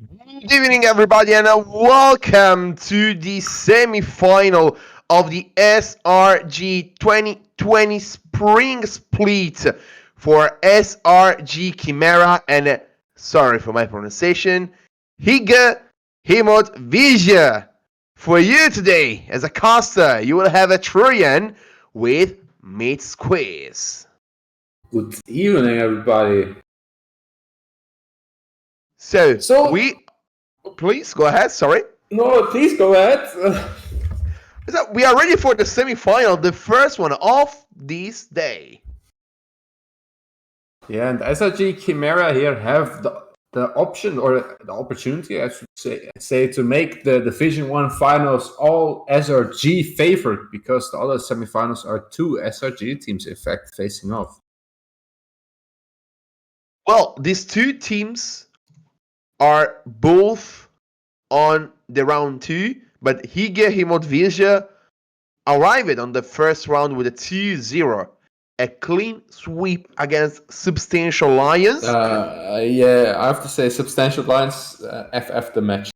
Good evening, everybody, and welcome to the semi-final of the SRG 2020 Spring Split for SRG Chimaera and, sorry for my pronunciation, Hygge imod Vilje. For you today, as a caster, you will have a Trojan with mid squeeze. Good evening, everybody. So, So, please go ahead, sorry. no, please go ahead. So we are ready for the semi-final, the first one of this day. Yeah, and SRG Chimera here have the option or the opportunity, I should say, to make the Division 1 finals all SRG favored because the other semifinals are two SRG teams, in fact, facing off. Well, these two teams are both on the round 2, but Hygge Vilje arrived on the first round with a 2-0. A clean sweep against Substantial Lions. Yeah, I have to say, Substantial Lions FF the match.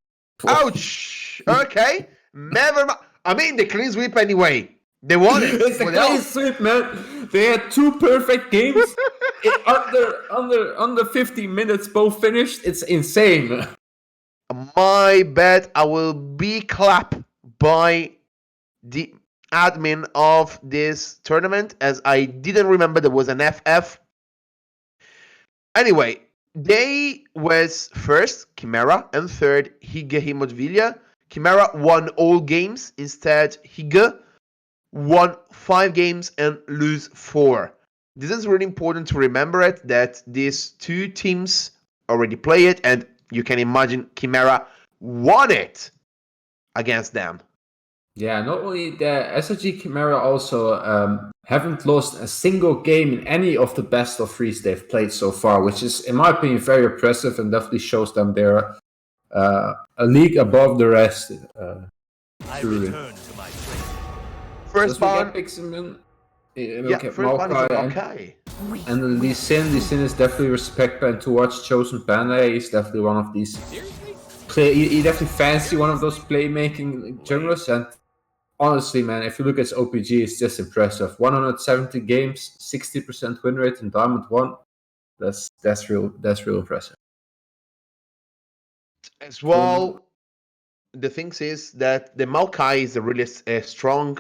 Ouch! Okay, never mind. I mean, the clean sweep anyway. They won it. It's a clean sweep, man. They had two perfect games. under 15 minutes, both finished. It's insane. My bet I will be clapped by the admin of this tournament, as I didn't remember there was an FF. Anyway, they was first Chimaera and third Hygge Vilje. Chimaera won all games. Instead, Hygge won 5 games and lose 4. This is really important to remember it, that these two teams already play it, and you can imagine Chimaera won it against them. Yeah, not only the SRG Chimera also haven't lost a single game in any of the best of threes they've played so far, which is, in my opinion, very impressive and definitely shows them they're a league above the rest. I return to my training. First ban, Pixelman. first ban is on Makai. And Lee Sin is definitely respect and to watch Chosen Panda. He's definitely one of these. He definitely fancy one of those playmaking junglers, and honestly, man, if you look at his OPG, it's just impressive. 170 games, 60% win rate in Diamond 1. That's real impressive. As well, the thing is that the Maokai is a really strong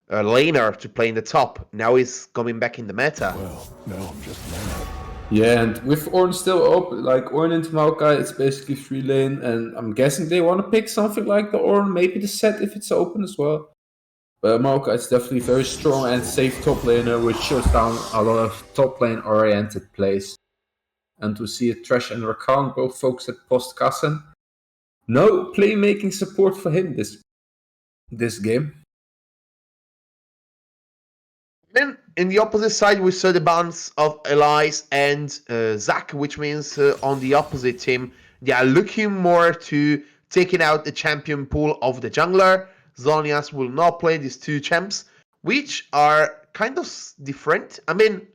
laner to play in the top. Now he's coming back in the meta. Well, now I'm just mad. Yeah, and with Ornn still open, like Ornn into Maokai, it's basically 3 lane, and I'm guessing they want to pick something like the Ornn, maybe the set if it's open as well. But Maokai is definitely very strong and safe top laner, which shuts down a lot of top lane oriented plays. And to see it, Thresh and Rakan both focus at post Kassen. No playmaking support for him this game. Then in the opposite side, we saw the bans of Elias and Zach, which means on the opposite team, they are looking more to taking out the champion pool of the jungler. Zonias will not play these two champs, which are kind of different. I mean,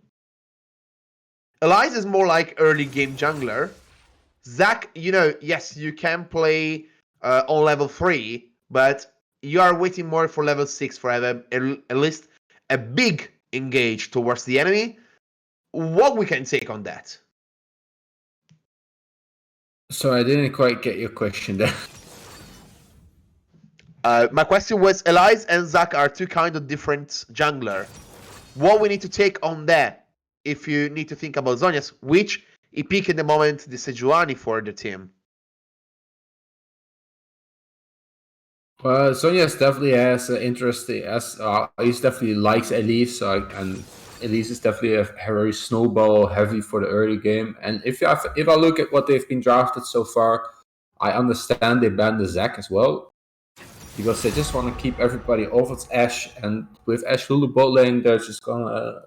Elias is more like early game jungler. Zach, yes, you can play on level 3, but you are waiting more for level 6 for at least a big engage towards the enemy. What we can take on that? So I didn't quite get your question there. My question was, Elias and Zach are two kind of different jungler. What we need to take on that, if you need to think about Zonias, which he pick in the moment the Sejuani for the team? Zonias definitely has interest. He definitely likes Elise, and Elise is definitely a very snowball heavy for the early game. And if I look at what they've been drafted so far, I understand they banned the Zac as well, because they just want to keep everybody off its Ashe, and with Ashe Lulu bot lane, they're just gonna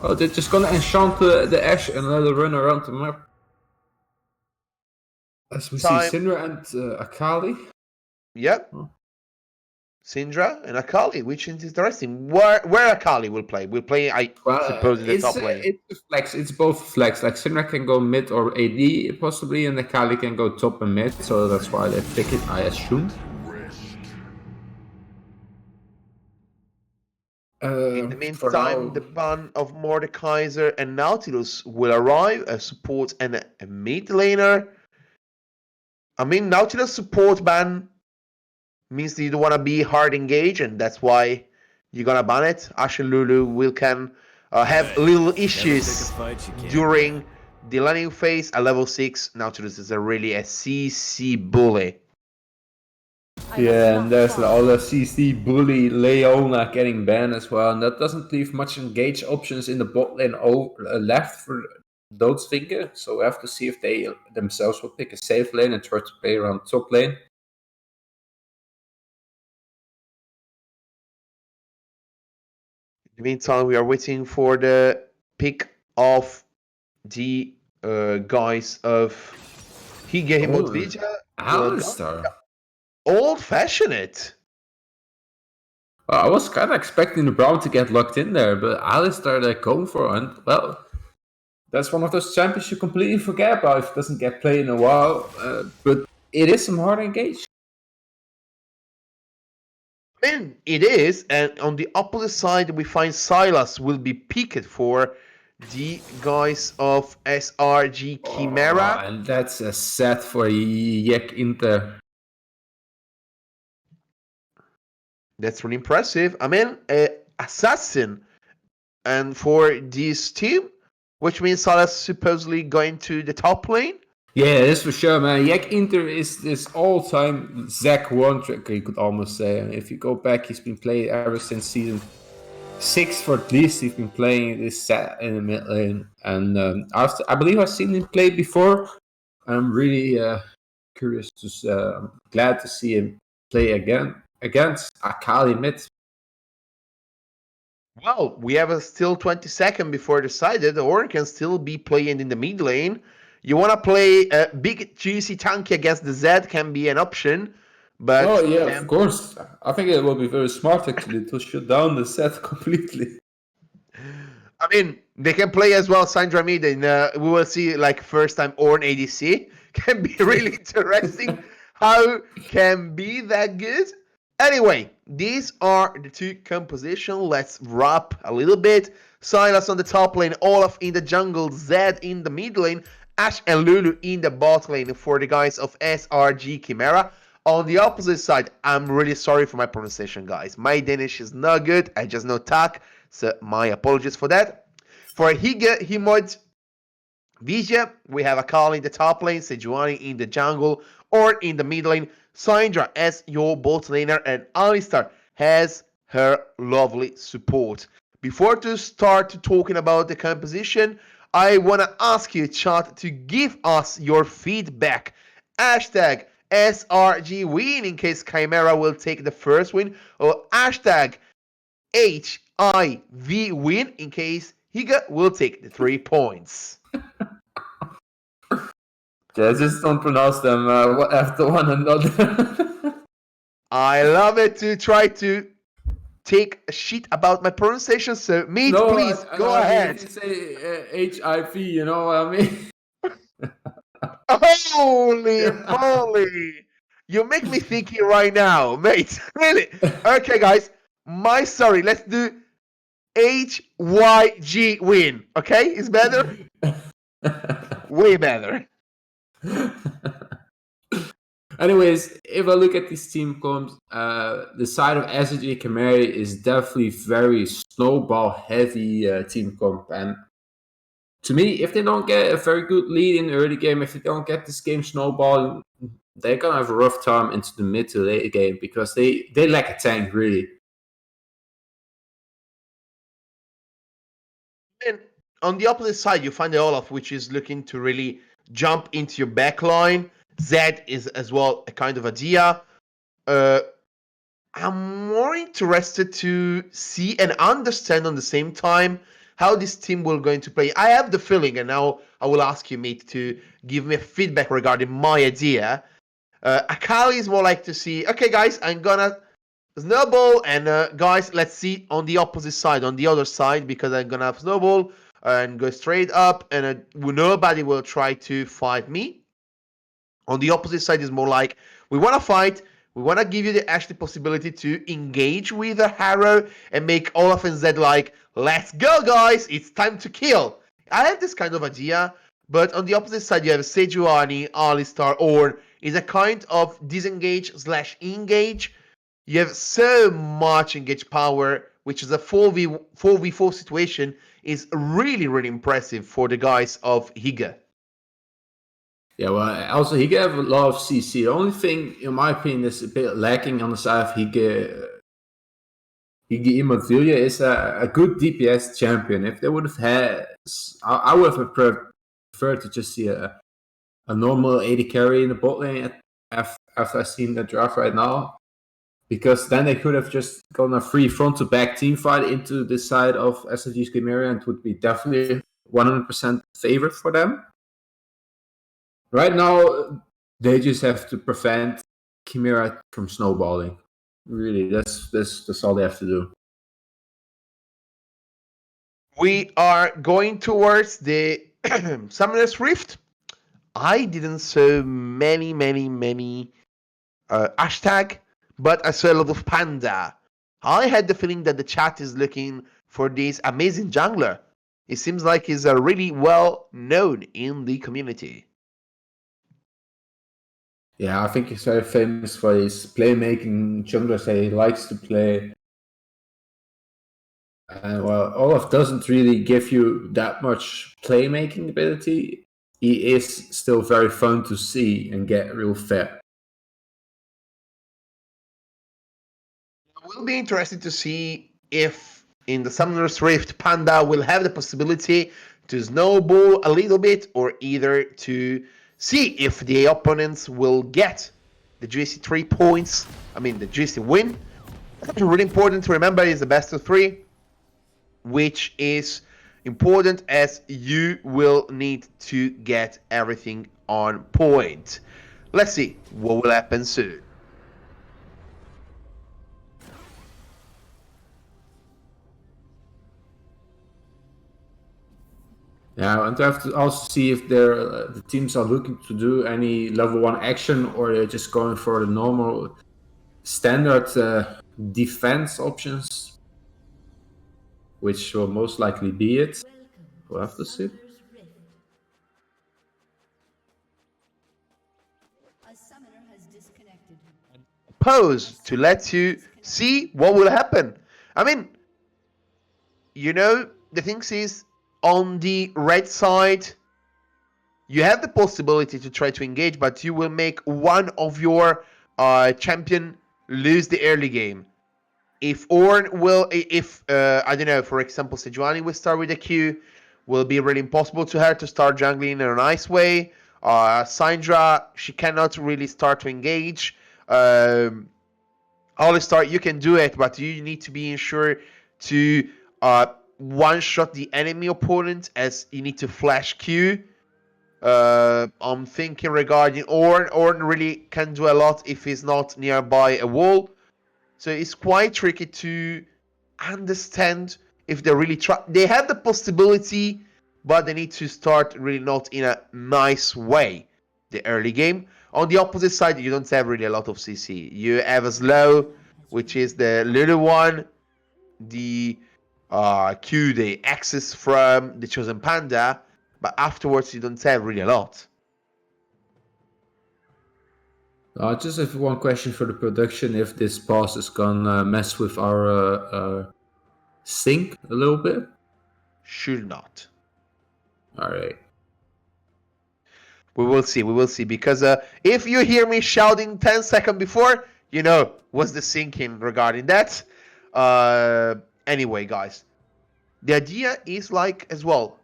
enchant the Ashe and let it run around the map. As we see Syndra and Akali. Yep. Syndra and Akali, which is interesting. Where Akali will play? Will play, I suppose, in the top lane. It's a flex. It's both flex. Like Syndra can go mid or AD possibly, and the Kali can go top and mid. So that's why they pick it, I assume. In the meantime, the ban of Mordekaiser and Nautilus will arrive as support and a mid laner. I mean, Nautilus support ban means that you don't want to be hard engaged, and that's why you're gonna ban it. Ash and Lulu will can have little issues during the laning phase. At level 6, Nautilus is really a CC bully. Yeah, and there's all the CC bully Leona getting banned as well, and that doesn't leave much engage options in the bot lane left for those Hygge. So we have to see if they themselves will pick a safe lane and try to play around top lane. In the meantime, we are waiting for the pick of the guys of Hygge, imod, Vilje. Alistar. Old-fashioned. Well, I was kind of expecting the Brown to get locked in there, but Alistar they're going for, and well, that's one of those champions you completely forget about if it doesn't get played in a while. But it is some hard engage. I mean, it is, and on the opposite side, we find Silas will be picked for the guys of SRG Chimaera. And that's a set for Yek Inter. That's really impressive. I mean, assassin, and for this team, which means Silas supposedly going to the top lane. Yeah, that's for sure, man. Yek Inter is this all-time Zac 1 tracker, you could almost say. If you go back, he's been playing ever since season 6 for at least. He's been playing this set in the mid lane. And I believe I've seen him play before. I'm really curious to, glad to see him play again against Akali mid. Well, we have still 20 seconds before decided, or can still be playing in the mid lane. You want to play a big, juicy tanky against the Z can be an option, but... Oh, yeah, of course. I think it will be very smart, actually, to shut down the set completely. I mean, they can play as well Syndra mid, and we will see, like, first time Ornn ADC. Can be really interesting. How can be that good? Anyway, these are the two compositions. Let's wrap a little bit. Silas on the top lane, Olaf in the jungle, Zed in the mid lane, Ashe and Lulu in the bot lane for the guys of SRG Chimaera. On the opposite side, I'm really sorry for my pronunciation, guys. My Danish is not good. I just know Tak, so my apologies for that. For Hygge, imod, Vilje, we have Akali in the top lane, Sejuani in the jungle, or in the mid lane, Syndra as your bot laner, and Alistar has her lovely support. Before to start talking about the composition, I want to ask you, chat, to give us your feedback. Hashtag SRG win in case Chimaera will take the first win, or hashtag HIV win in case Hygge will take the 3 points. Yeah, just don't pronounce them after one another. I love it to try to take a shit about my pronunciation, so mate, no, please go ahead. You say HIV, you know what I mean? Holy moly! You make me thinking right now, mate. Really? Okay, guys. Sorry. Let's do HYG win. Okay, it's better. Way better. Anyways, if I look at these team comps, the side of SRG Chimaera is definitely very snowball heavy team comp. And to me, if they don't get a very good lead in the early game, if they don't get this game snowballing, they're gonna have a rough time into the mid to late game because they lack a tank, really. And on the opposite side, you find the Olaf, which is looking to really jump into your backline. Zed is as well a kind of idea. I'm more interested to see and understand on the same time how this team will going to play. I have the feeling, and now I will ask you, mate, to give me feedback regarding my idea. Akali is more like to see, okay, guys, I'm gonna Snowball, and guys, let's see on the opposite side, on the other side, because I'm gonna have Snowball and go straight up, and nobody will try to fight me. On the opposite side is more like, we want to fight, we want to give you the actual possibility to engage with a Harrow and make Olaf and Zed like, let's go guys, it's time to kill. I have this kind of idea, but on the opposite side you have Sejuani, Alistar, or is a kind of disengage slash engage. You have so much engage power, which is a 4v4 situation, is really, really impressive for the guys of Hygge. Yeah, well, also he gave a lot of CC. The only thing, in my opinion, is a bit lacking on the side of Hygge imod Vilje is a good DPS champion. If they would have had, I would have preferred to just see a normal 80 carry in the bot lane after I've seen the draft right now. Because then they could have just gone a free front-to-back team fight into the side of SRG's Chimaera, and it would be definitely 100% favorite for them. Right now, they just have to prevent Chimaera from snowballing. Really, that's all they have to do. We are going towards the Summoner's Rift. I didn't see many hashtag, but I saw a lot of panda. I had the feeling that the chat is looking for this amazing jungler. It seems like he's really well known in the community. Yeah, I think he's very famous for his playmaking junglers that he likes to play. And while Olaf doesn't really give you that much playmaking ability, he is still very fun to see and get real fed. It will be interesting to see if in the Summoner's Rift, Panda will have the possibility to snowball a little bit, or either to see if the opponents will get the GC 3 points, the GC win. Really important to remember is the best of 3, which is important as you will need to get everything on point. Let's see what will happen soon. Yeah, and to have to also see if the teams are looking to do any level 1 action, or they're just going for the normal standard defense options, which will most likely be it. We'll have to see. Pose to let you see what will happen. The thing is, on the red side, you have the possibility to try to engage, but you will make one of your champion lose the early game. If I don't know, for example, Sejuani will start with a Q, will be really impossible to her to start jungling in a nice way. Syndra, she cannot really start to engage. Alistar, you can do it, but you need to be sure to one-shot the enemy opponent, as you need to flash Q. I'm thinking regarding Ornn. Ornn really can do a lot if he's not nearby a wall. So it's quite tricky to understand if they really try. They have the possibility, but they need to start really not in a nice way the early game. On the opposite side, you don't have really a lot of CC. You have a slow, which is the little one, the Q they access from the chosen panda, but afterwards you don't have really a lot. Just have one question for the production: if this boss is gonna mess with our sync a little bit? Should not. All right. We will see, because if you hear me shouting 10 seconds before, you know what's the thinking regarding that. Anyway, guys, the idea is like as well,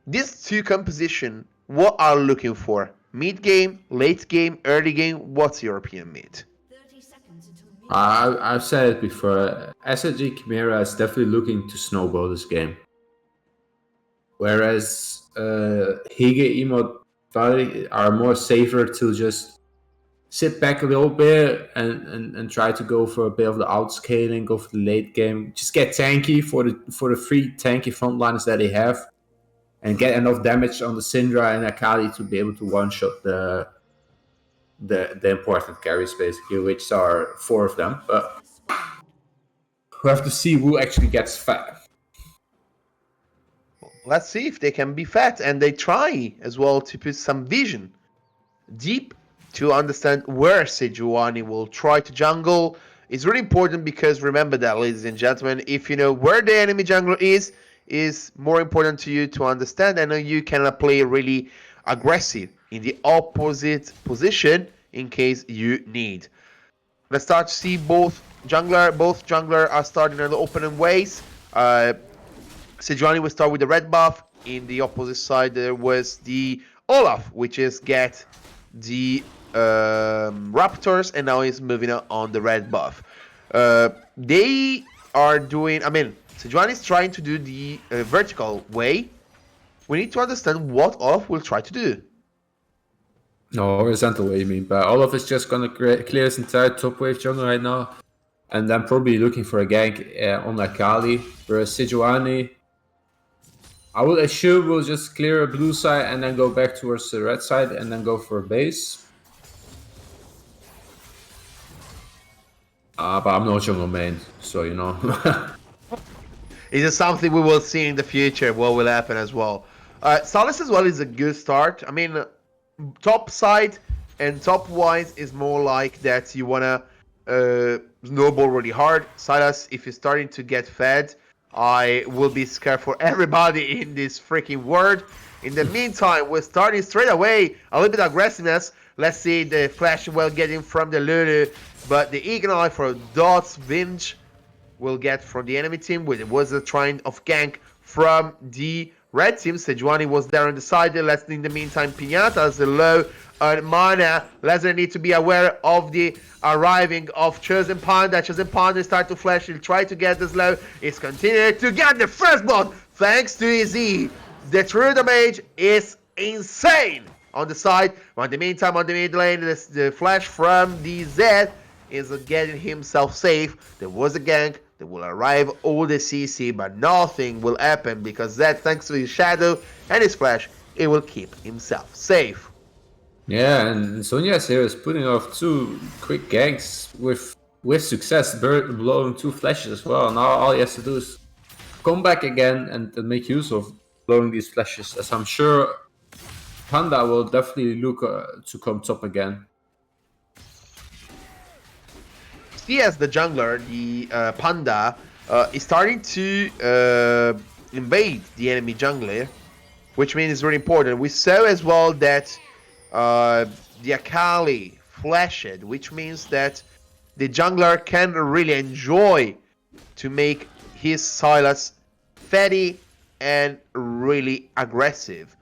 these two composition, what are you looking for? Mid game, late game, early game? What's your opinion, mid? I've said it before. SRG Chimaera is definitely looking to snowball this game. Whereas Hygge, imod are more safer to just sit back a little bit and try to go for a bit of the outscaling, go for the late game. Just get tanky for the three tanky frontliners that they have, and get enough damage on the Syndra and Akali to be able to one-shot the important carries, basically, which are 4 of them. But we have to see who actually gets fat. Let's see if they can be fat, and they try as well to put some vision deep to understand where Sejuani will try to jungle. It's really important because remember that, ladies and gentlemen, if you know where the enemy jungler is more important to you to understand, and you can play really aggressive in the opposite position in case you need. Let's start to see both jungler are starting in the opening ways. Sejuani will start with the red buff. In the opposite side, there was the Olaf, which is get the Raptors, and now he's moving on the red buff. They are doing, Sejuani is trying to do the vertical way. We need to understand what Olaf will try to do. No, horizontal way, you mean. But Olaf is just going to clear his entire top wave jungle right now, and then probably looking for a gank on Akali. Whereas Sejuani, I would assume we'll just clear a blue side and then go back towards the red side and then go for a base. But I'm no jungle main, so you know. Is it something we will see in the future? What will happen as well? Salas as well is a good start. Top side and top wise is more like that you wanna snowball really hard. Silas, if you're starting to get fed, I will be scared for everybody in this freaking world. In the meantime, we're starting straight away a little bit of aggressiveness. Let's see the flash well getting from the Lulu, but the Ignite for Dots Vinge will get from the enemy team. It was a trying of gank from the red team. Sejuani was there on the side. Let's in the meantime, Pinata's low on mana. Lazar need to be aware of the arriving of Chosen Panda. Chosen Panda start to flash. He'll try to get this low. He's continuing to get the first blood thanks to his E. The true damage is insane on the side. But in the meantime, on the mid lane, the flash from the Z is getting himself safe. There was a gank. They will arrive all the CC, but nothing will happen because that, thanks to his shadow and his flash, it will keep himself safe. Yeah, and Sonya's here is putting off 2 quick ganks with success, blowing 2 flashes as well. Now all he has to do is come back again and make use of blowing these flashes, as I'm sure Panda will definitely look to come top again. See, as the jungler, the Panda is starting to invade the enemy jungler, which means it's very important. We saw as well that the Akali flashed, which means that the jungler can really enjoy to make his Sylas fatty and really aggressive.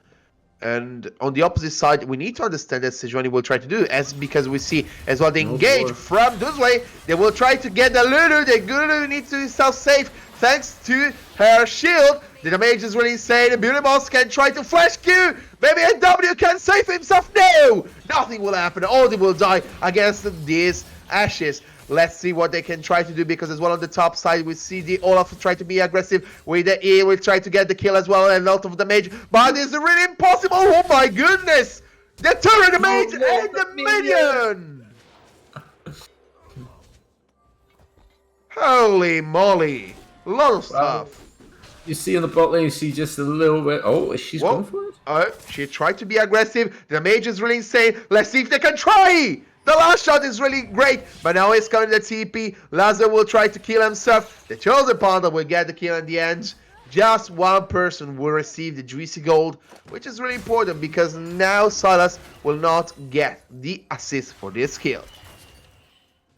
And on the opposite side, we need to understand that Sejuani will try to do, as because we see as well the engage from Duzley. They will try to get the Lulu. The Lulu needs to be self-safe thanks to her shield. The damage is really insane. The Beauty Boss can try to flash Q. Maybe a W can save himself. No! Nothing will happen. Aldi will die against these Ashes. Let's see what they can try to do, because as well on the top side we see the Olaf try to be aggressive with the E. Will try to get the kill as well and a lot of damage, but it's really impossible. Oh my goodness! The turret damage and the minion! Holy moly! A lot of stuff. You see on the bot lane, you see just a little bit. Oh, she's going for it? Oh, she tried to be aggressive. The damage is really insane. Let's see if they can try! The last shot is really great, but now it's coming to TP. Lazar will try to kill himself. The Chosen Panda will get the kill in the end. Just one person will receive the juicy gold, which is really important because now Sylas will not get the assist for this kill.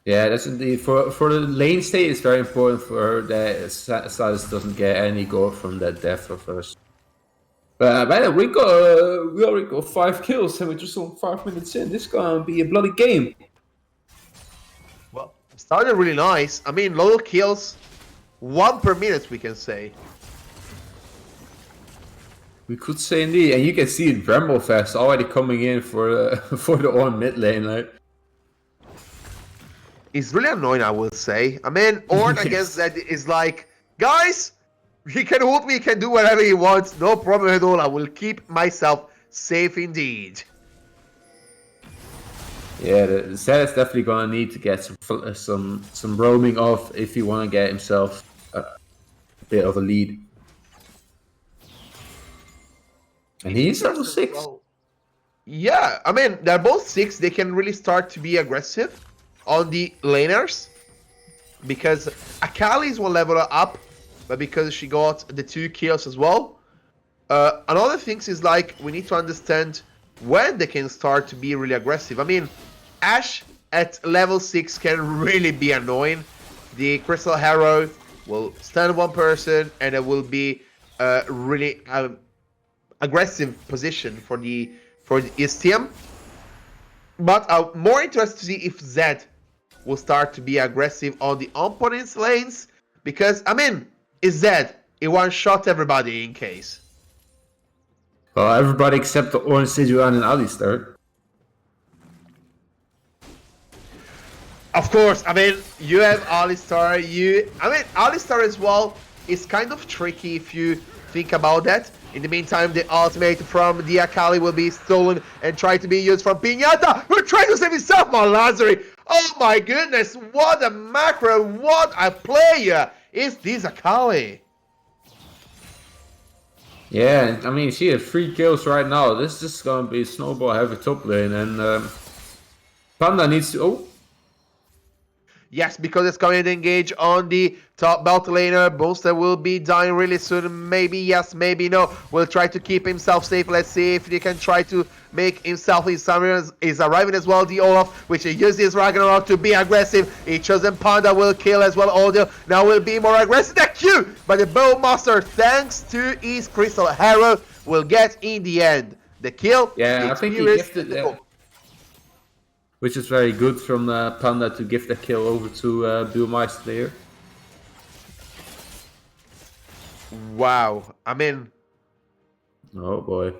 Yeah, that's indeed. For the lane state, it's very important for her that Sylas doesn't get any gold from that death of hers. But man, we already got 5 kills and we're just on 5 minutes in. This is gonna be a bloody game. Well, started really nice. I mean, lot of kills, 1 per minute, we can say. We could say indeed, and you can see Bramblefest already coming in for the on mid lane. Like, is really annoying, I will say. I mean, Ornn against Zed is like, guys, he can ult me, he can do whatever he wants, no problem at all. I will keep myself safe indeed. Yeah, the Zed is definitely gonna need to get some roaming off if he wanna get himself a bit of a lead. And he's level 6. Well, yeah, I mean, they're both 6. They can really start to be aggressive on the laners. Because Akali is one level up, but because she got the 2 kills as well. Another thing is like, we need to understand when they can start to be really aggressive. I mean, Ashe at level 6 can really be annoying. The Crystal Harrow will stun one person, and it will be really aggressive position for the his team. But I'm more interested to see if Zed will start to be aggressive on the opponent's lanes, because I mean, it's Zed. He one-shot everybody in case. Well, everybody except the Ornn, Sejuani, and Alistar. Of course, I mean, you have Alistar, Alistar as well is kind of tricky if you think about that. In the meantime, the ultimate from the Akali will be stolen and try to be used from Pinata, who tried to save himself, Malazari. Oh my goodness, what a macro, what a player is this Akali. Yeah, I mean, she has 3 kills right now. This is just gonna be snowball heavy top lane, and Panda needs to... Oh! Yes, because it's going to engage on the top bot laner. Boomster will be dying really soon. Maybe yes, maybe no. Will try to keep himself safe. Let's see if he can try to make himself his summoner is arriving as well. The Olaf, which he uses Ragnarok to be aggressive. He chosen Panda will kill as well. Audio now will be more aggressive. The Q, but the Bowmaster, thanks to his Crystal Harrow, will get in the end the kill. Yeah, I think he gifted which is very good from Panda to give the kill over to Billmeister there. Wow, I mean... Oh boy.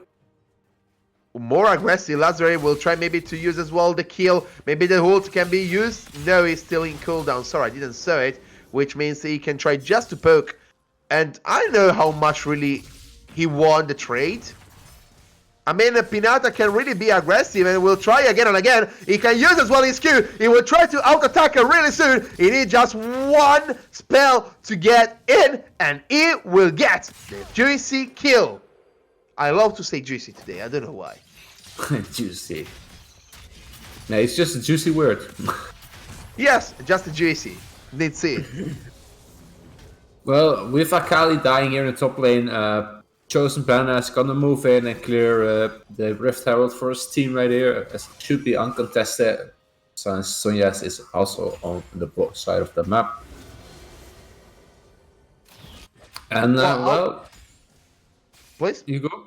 More aggressive, Lazare will try maybe to use as well the kill. Maybe the ult can be used. No, he's still in cooldown. Sorry, I didn't saw it. Which means he can try just to poke. And I know how much really he won the trade. I mean, Pinata can really be aggressive and will try again and again. He can use as well his Q. He will try to out-attack her really soon. He needs just one spell to get in, and he will get the juicy kill. I love to say juicy today. I don't know why. Juicy. No, it's just a juicy word. Yes, just a juicy. Let's see. Well, with Akali dying here in the top lane, Chosen Banner is gonna move in and clear the Rift Herald for his team right here. It should be uncontested. Sonya's is also on the side of the map. And well, please, you go.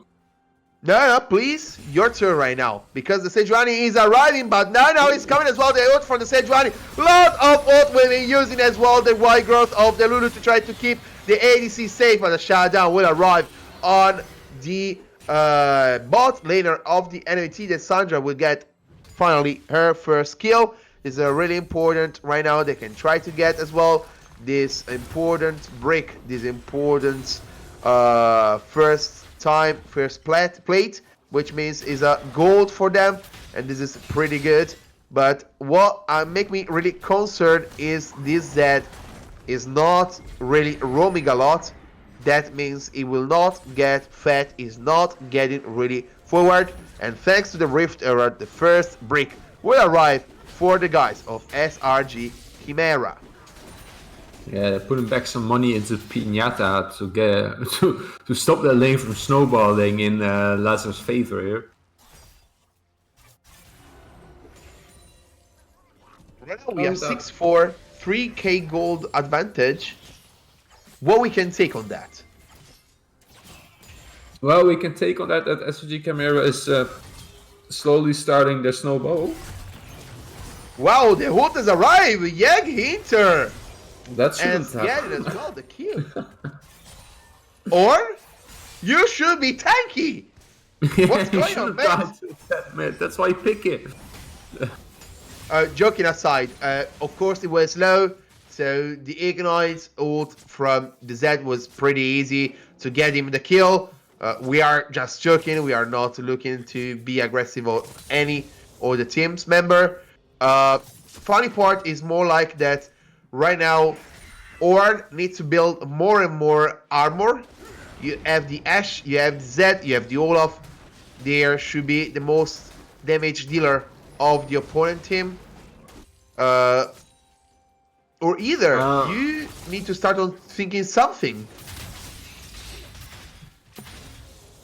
No, please, your turn right now, because the Sejuani is arriving, but now he's coming as well. The ult from the Sejuani, lot of ult will be using as well the wide growth of the Lulu to try to keep the ADC safe, but the shutdown will arrive on the bot laner of the enemy team. That Sandra will get finally her first kill. This is really important right now. They can try to get as well this important break, this important first plate, which means is a gold for them, and this is pretty good. But what make me really concerned is this Zed is not really roaming a lot. That means he will not get fat, he's not getting really forward. And thanks to the Rift Era, the first brick will arrive for the guys of SRG Chimaera. Yeah, they're putting back some money into Pinata to get to stop that lane from snowballing in Lazar's favor here. Right now we have 6-4, 3k gold advantage. What we can take on that? Well, we can take on that SRG Chimaera is slowly starting their snowball. Wow, the ult has arrived! Yeg Hinter! That shouldn't and happen. as well, the kill. Or, you should be tanky! What's going on, man? That's why I pick it. joking aside, of course it was low, so the Ignite ult from the Zed was pretty easy to get him the kill. We are just joking, we are not looking to be aggressive on any of the team's member. Funny part is more like that right now Ornn needs to build more and more armor. You have the Ashe, you have the Zed, you have the Olaf. There should be the most damage dealer of the opponent team. Or either you need to start on thinking something.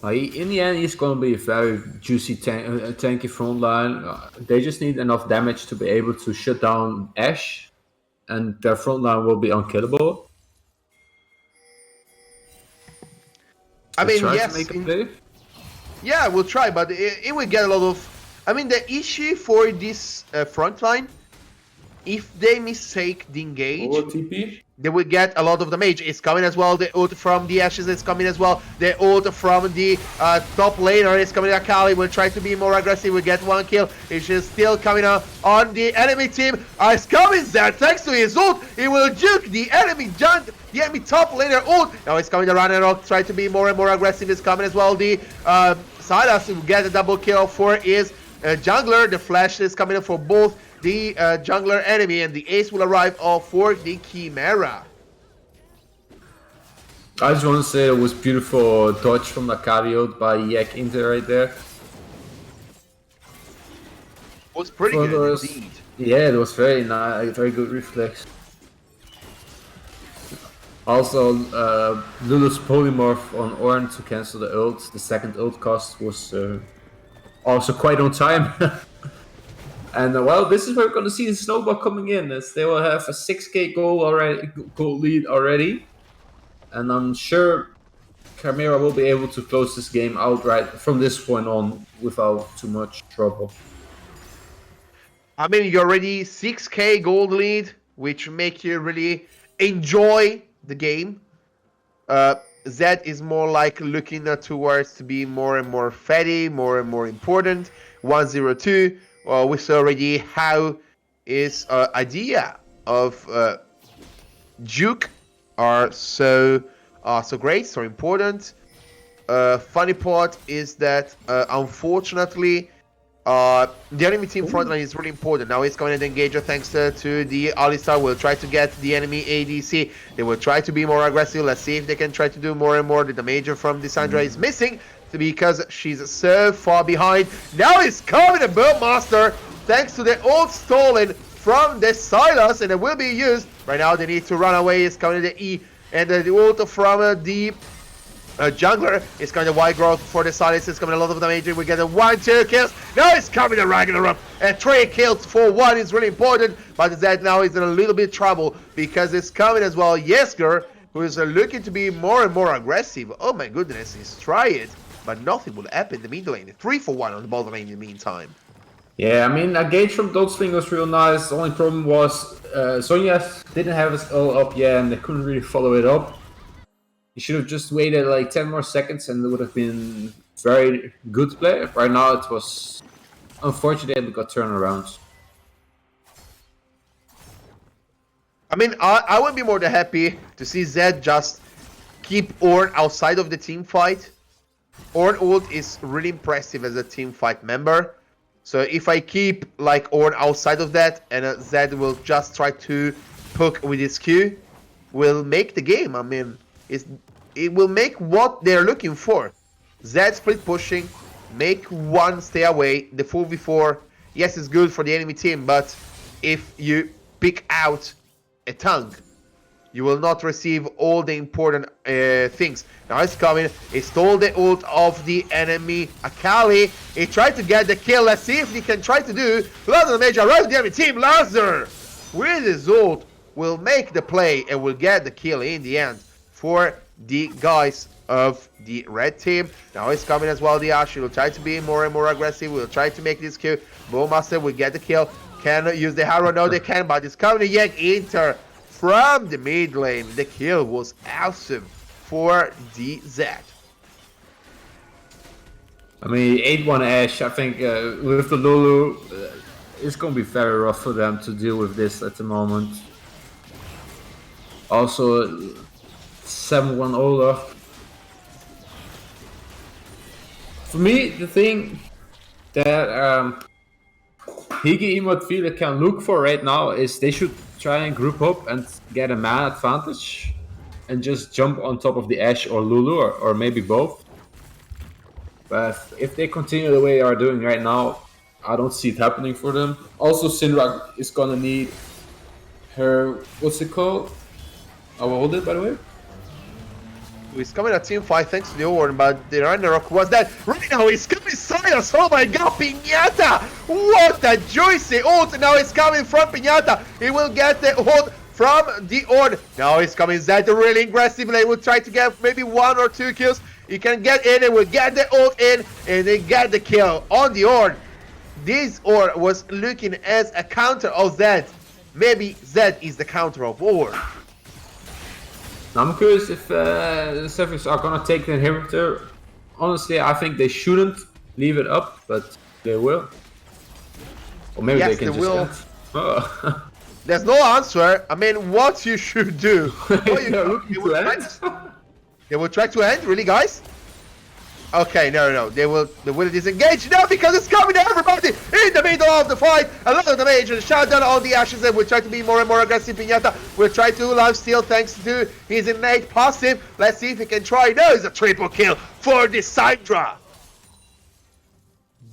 In the end, he's going to be a very juicy tanky frontline. They just need enough damage to be able to shut down Ashe, and their frontline will be unkillable. I mean, try yes. to make a play. Yeah, we'll try, but it will get a lot of... I mean, the issue for this frontline, if they mistake the engage, TP? they will get a lot of damage. It's coming as well. The ult from the Ashes is coming as well. The ult from the top laner is coming. Akali will try to be more aggressive. We get one kill. It's just still coming on the enemy team. It's coming there. Thanks to his ult, he will juke the enemy top laner ult. Now it's coming around and try to be more and more aggressive. It's coming as well. The Sylas will get a double kill for his jungler. The flash is coming up for both the jungler enemy, and the ace will arrive for the Chimaera. I just want to say it was beautiful dodge from the carried by Yak Inter right there. Was pretty good indeed. Yeah, it was very nice, very good reflex. Also, Lulu's polymorph on Ornn to cancel the ult. The second ult cost was also quite on time. And well, this is where we're going to see the snowball coming in, as they will have a 6k goal lead already. And I'm sure Chimaera will be able to close this game outright from this point on without too much trouble. I mean, you're already 6k gold lead, which make you really enjoy the game. Zed is more like looking towards to be more and more fatty, more and more important. 102. We saw already how his idea of juke are so great, so important. Funny part is that unfortunately the enemy team frontline is really important. Now it's coming to engager thanks to the Alistar. Will try to get the enemy ADC. They will try to be more aggressive. Let's see if they can try to do more and more. The damager from the Sandra is missing because she's so far behind. Now it's coming a Buildmaster thanks to the ult stolen from the Sylas, and it will be used. Right now they need to run away. It's coming to the E, and the ult from the jungler is coming to wide growth for the Sylas. It's coming a lot of damage. We get a 1-2 kills. Now it's coming to Ragnarok, and 3 kills for 1 is really important. But Zed now is in a little bit trouble because it's coming as well Jesker, who is looking to be more and more aggressive. Oh my goodness, he's try it, but nothing will happen in the mid lane. 3 for 1 on the bottom lane in the meantime. Yeah, I mean, a gauge from Dotsling was real nice. The only problem was Sonya didn't have his ult up yet, and they couldn't really follow it up. He should have just waited like 10 more seconds, and it would have been very good play. Right now, it was unfortunate we got turnarounds. I mean, I would be more than happy to see Zed just keep Ornn outside of the team fight. Ornn ult is really impressive as a team fight member. So if I keep like Ornn outside of that, and Zed will just try to poke with his Q, will make the game. I mean, it will make what they're looking for. Zed split pushing, make one stay away. The 4v4, yes, it's good for the enemy team, but if you pick out a tank, you will not receive all the important things. Now it's coming. He stole the ult of the enemy Akali. He tried to get the kill. Let's see if he can try to do a lot of damage around the enemy team. Lazar with his ult will make the play and will get the kill in the end for the guys of the red team. Now it's coming as well. The Ashe will try to be more and more aggressive. We'll try to make this kill. Buildmaster will get the kill. Can use the Harrow? No, they can, but it's coming to Yak Inter from the mid lane. The kill was awesome for the Zed. I mean, 8-1 Ashe, I think with the Lulu, it's gonna be very rough for them to deal with this at the moment. Also, 7-1 Olaf. For me, the thing that Hygge, imod, Vilje can look for right now is they should try and group up and get a man advantage and just jump on top of the Ashe or Lulu or maybe both. But if they continue the way they are doing right now, I don't see it happening for them. Also, Sinrak is gonna need her, what's it called? I will hold it, by the way. He's coming at team fight thanks to the Orn, but the Ragnarok was that. Right now he's coming Silas. Oh my god, Piñata! What a juicy ult! Now he's coming from Piñata. He will get the ult from the Orn. Now he's coming Zed really aggressively. He will try to get maybe 1 or 2 kills. He can get in, he will get the ult in, and they get the kill on the Orn. This Orn was looking as a counter of Zed. Maybe Zed is the counter of Orn. I'm curious if the Sevens are gonna take the inhibitor. Honestly, I think they shouldn't leave it up, but they will. Or maybe Yes, they can they just will. end. Oh. There's no answer. I mean, what you should do? They're looking They to will try end. They will try to end, really, guys? Okay, no. They will disengage now because it's coming to everybody in the middle of the fight. A lot of damage and shutdown on the Ashes, and will try to be more and more aggressive. Piñata will try to lifesteal thanks to his innate passive. Let's see if he can try. No, it's a triple kill for the Syndra.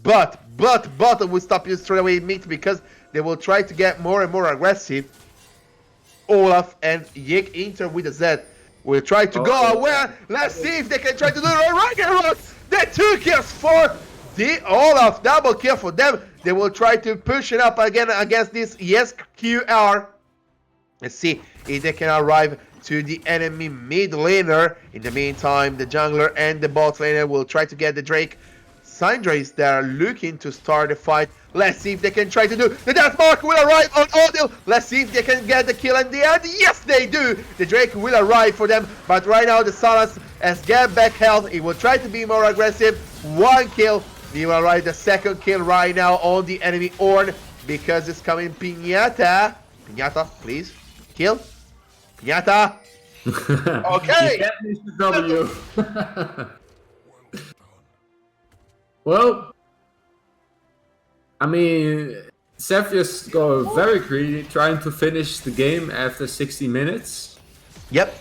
But will stop you straight away, Meat, because they will try to get more and more aggressive. Olaf and Hygge Inter with a Z. We'll try to go aware. Let's see if they can try to do it. Ragnarok! The 2 kills for the Olaf. Double kill for them. They will try to push it up again against this SQR. Let's see if they can arrive to the enemy mid laner. In the meantime, the jungler and the bot laner will try to get the Drake. Syndra is there looking to start the fight. Let's see if they can try to do. The Death Mark will arrive on Odil. Let's see if they can get the kill in the end. Yes, they do. The Drake will arrive for them. But right now, the Salas has get back health. He will try to be more aggressive. 1 kill. He will arrive the 2nd kill right now on the enemy Orn. Because it's coming Piñata. Piñata, please. Kill. Piñata. Okay. You can't miss the W. Well, I mean, Cepheus got very greedy, trying to finish the game after 60 minutes. Yep.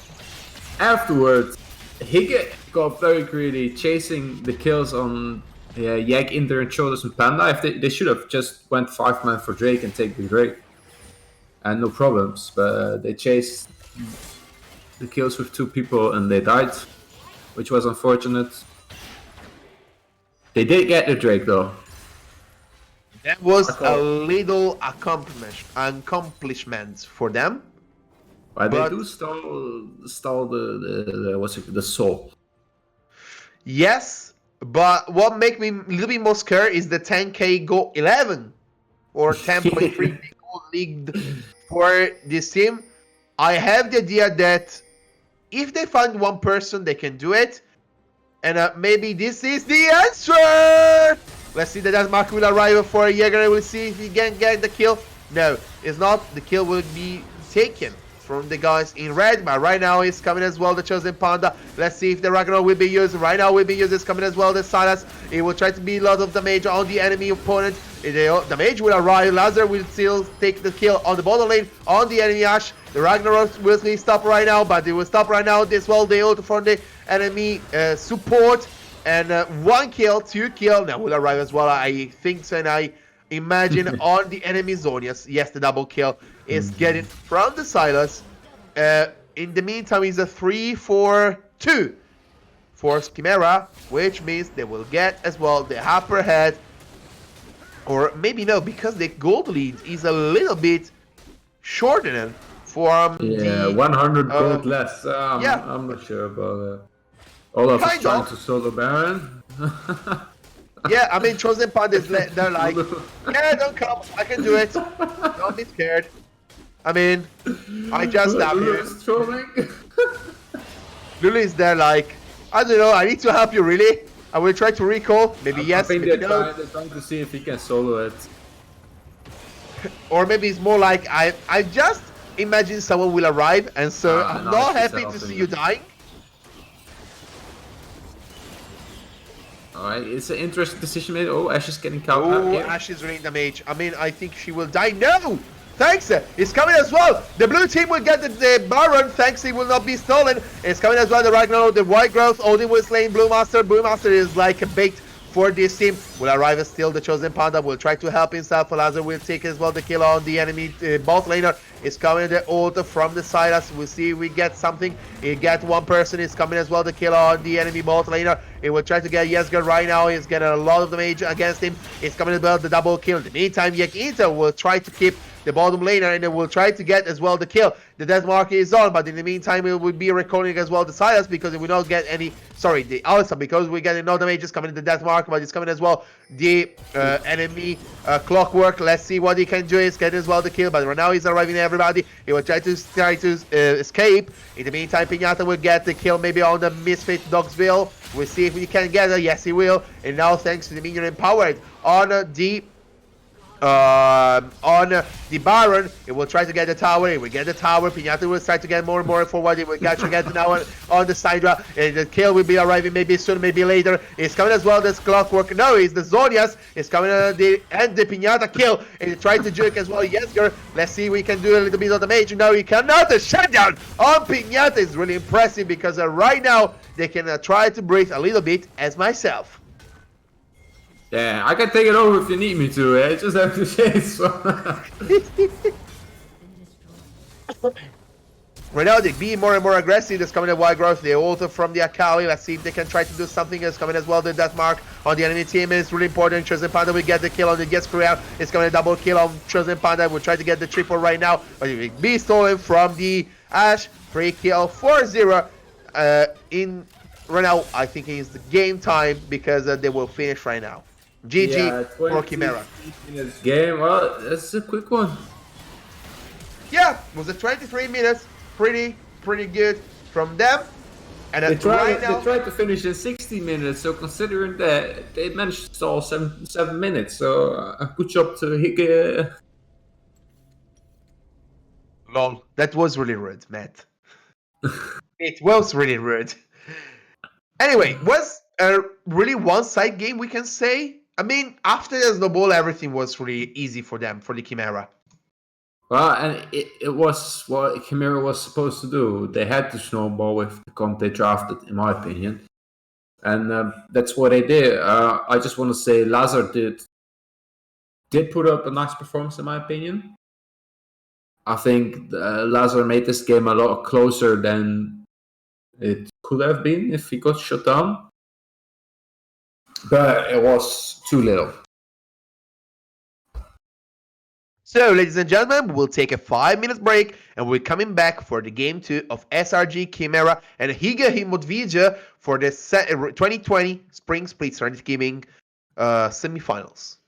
Afterwards, Hygge got very greedy, chasing the kills on Yak, Inter, and Shoulders and Panda. If they should have just went 5-man for Drake and take the Drake. And no problems, but they chased the kills with 2 people and they died, which was unfortunate. They did get the Drake though. That was a little accomplishment for them. But they do stall the soul. Yes, but what makes me a little bit more scared is the 10k go 11 or 10.3 gold league for this team. I have the idea that if they find one person, they can do it. And maybe this is the answer! Let's see that Mark will arrive for Jäger. We'll see if he can get the kill. No, it's not. The kill will be taken from the guys in red. But right now he's coming as well, the Chosen Panda. Let's see if the Ragnarok will be used. Right now will be used. It's coming as well, the Silas. He will try to be a lot of damage on the enemy opponent. The damage will arrive. Lazar will still take the kill on the bottom lane on the enemy Ashe. The Ragnarok will stop right now, but they will stop right now as well. They ult from the enemy support. And 1 kill, 2 kill. Now will arrive as well. I think so, and I imagine on the enemy zone. Yes, the double kill is getting from the Silas. In the meantime, it's a 3-4-2 for Chimaera, which means they will get as well the upper head. Or maybe no, because the gold lead is a little bit shortened from the 100 gold less. yeah. I'm not sure about that. Olaf is trying to solo Baron. Yeah, I mean, Chosen Pandas, they're like, yeah, don't come, I can do it. Don't be scared. I mean, I just stab you. Lulu is there like, I don't know, I need to help you, really? I will try to recall. Maybe yes, I think maybe they're no. trying to see if he can solo it. Or maybe it's more like I just imagine someone will arrive, and so I'm No, not she's happy to helping see you. you dying. Alright, it's an interesting decision made. Oh, Ash is getting caught out Oh, here. Ash is really damage. I mean, I think she will die. No! Thanks! It's coming as well! The blue team will get the Baron. Thanks, it will not be stolen. It's coming as well, the Ragnarok, the White Growth. Odin will slay Blue Master. Blue Master is like a bait for this team. Will arrive as still the Chosen Panda. Will try to help himself. Lazar will take as well the kill on the enemy bot laner. It's coming the ult from the side. As we see, we get something. We get one person. It's coming as well the kill on the enemy bot laner. It will try to get Yesger right now. He's getting a lot of damage against him. It's coming as well the double kill. In the meantime, Yekita will try to keep the bottom laner, and it will try to get as well the kill. The death mark is on, but in the meantime, it will be recalling as well the Silas, because it will not get any, sorry, the Alisa, because we're getting no damage. It's coming in the death mark, but it's coming as well the enemy clockwork. Let's see what he can do. He's getting as well the kill, but right now he's arriving everybody. He will try to escape. In the meantime, Pinata will get the kill maybe on the Misfit Dogsville. We'll see if we can get it. Yes, he will. And now, thanks to the minion empowered on the Baron, it will try to get the tower. It will get the tower. Pinata will start to get more and more forward. It will get now on the Sidra. And the kill will be arriving maybe soon, maybe later. It's coming as well, this clockwork. No, it's the Zonias. It's coming the Pinata kill. And he tried to juke as well. Yesger. Let's see if we can do a little bit of damage. No, he cannot. The shutdown on Pinata is really impressive, because right now they can try to breathe a little bit as myself. Yeah, I can take it over if you need me to. I just have to say so. Right now, they be more and more aggressive. There's coming a Wild Growth, the ult from the Akali. Let's see if they can try to do something. It's coming as well, the Death Mark on the enemy team is really important. Chosen Panda will get the kill on the Get Screw Out. It's coming a double kill on Chosen Panda. We'll try to get the triple right now, but it will be stolen from the Ash. Free kill 4-0 in right now. I think it's the game time, because they will finish right now. GG for Chimaera. Game, well, that's a quick one. Yeah, it was a 23 minutes. Pretty good from them. And They tried right now, to finish in 60 minutes, so considering that they managed to stall 7 minutes, so good job to Hygge. lol, that was really rude, Matt. It was really rude. Anyway, was a really one-side game, we can say. I mean, after the snowball, everything was really easy for them, for the Chimaera. Well, and it was what Chimaera was supposed to do. They had to snowball with the comp they drafted, in my opinion. And that's what they did. I just want to say Lazar did put up a nice performance, in my opinion. I think Lazar made this game a lot closer than it could have been if he got shut down. But it was too little. So, ladies and gentlemen, we'll take a 5-minute break, and we're coming back for the game 2 of SRG Chimaera and Hygge imod Vilje for the 2020 Spring Split Serenity Gaming semifinals.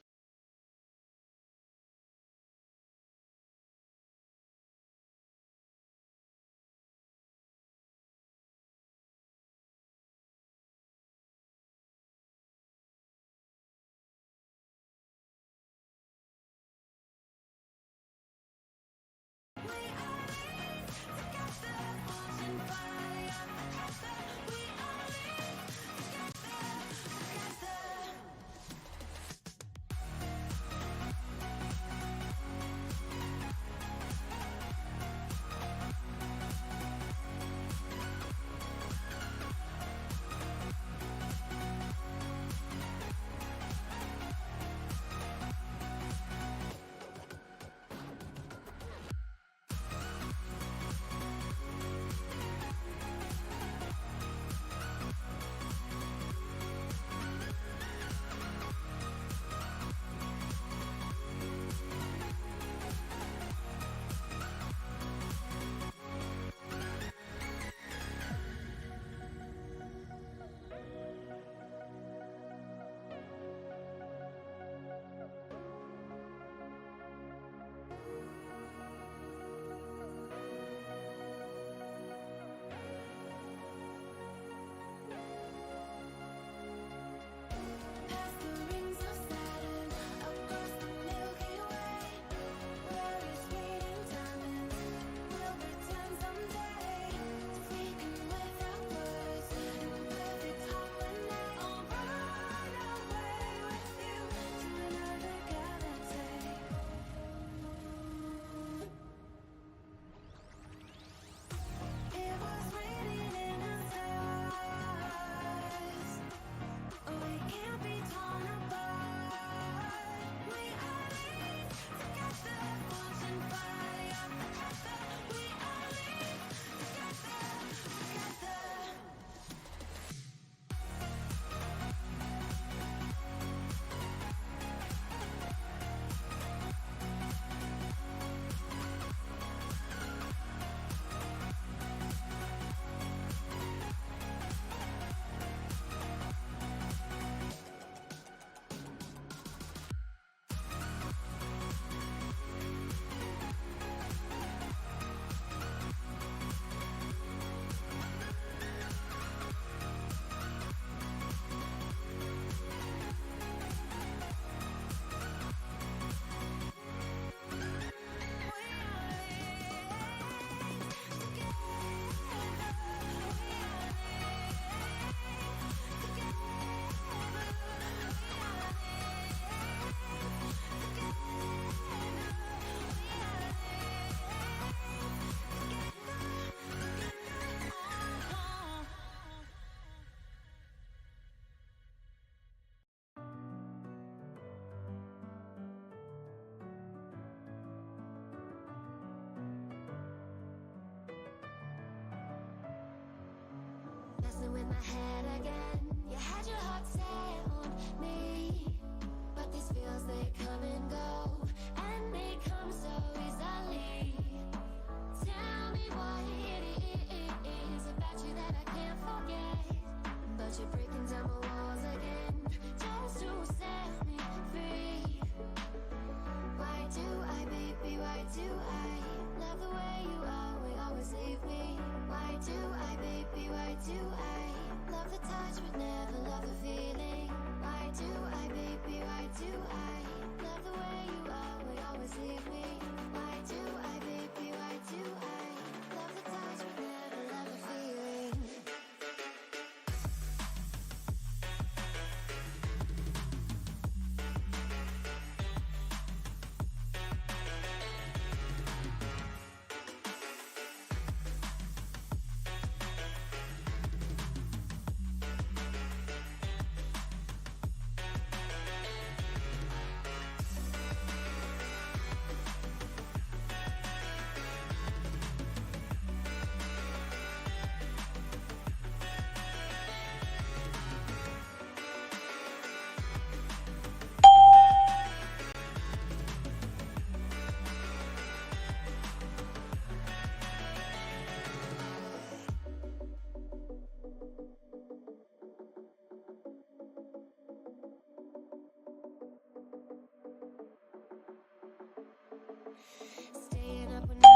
messing with my head again. You had your heart set on me, but these feels they come and go, and they come so easily. Tell me what it is about you that I can't forget, but you're breaking down my walls again just to set me free. Why do I, baby, why do I love the way you always leave me? Why do I, baby, why do I love the touch but never love the feeling? Why do I, baby, why do I love the way you always leave me? Why do I, baby, why do I love the touch but never love the feeling? Staying up when I go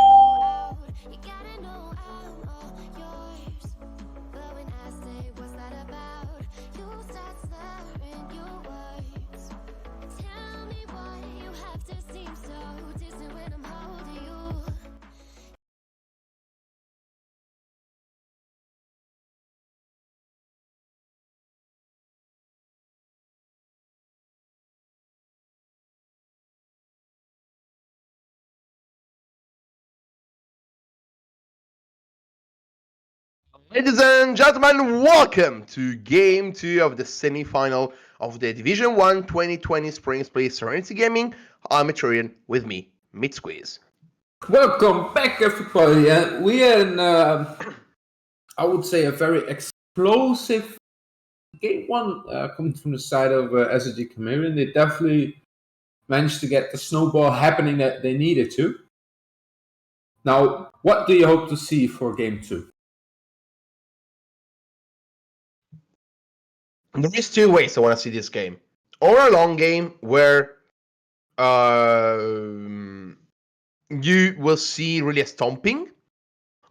out, you gotta know I'm all yours. But when I say what's that about, you start slurring your words. Tell me why you have to seem so distant when I'm holding you. Ladies and gentlemen, welcome to Game 2 of the semi-final of the Division 1 2020 Spring Split Serenity Gaming. I'm Etrurian, with me, Mid Squeeze. Welcome back, everybody. And we had, I would say, a very explosive game one coming from the side of SRG Chimaera. And they definitely managed to get the snowball happening that they needed to. Now, what do you hope to see for game 2? There is two ways I want to see this game. Or a long game where you will see really a stomping.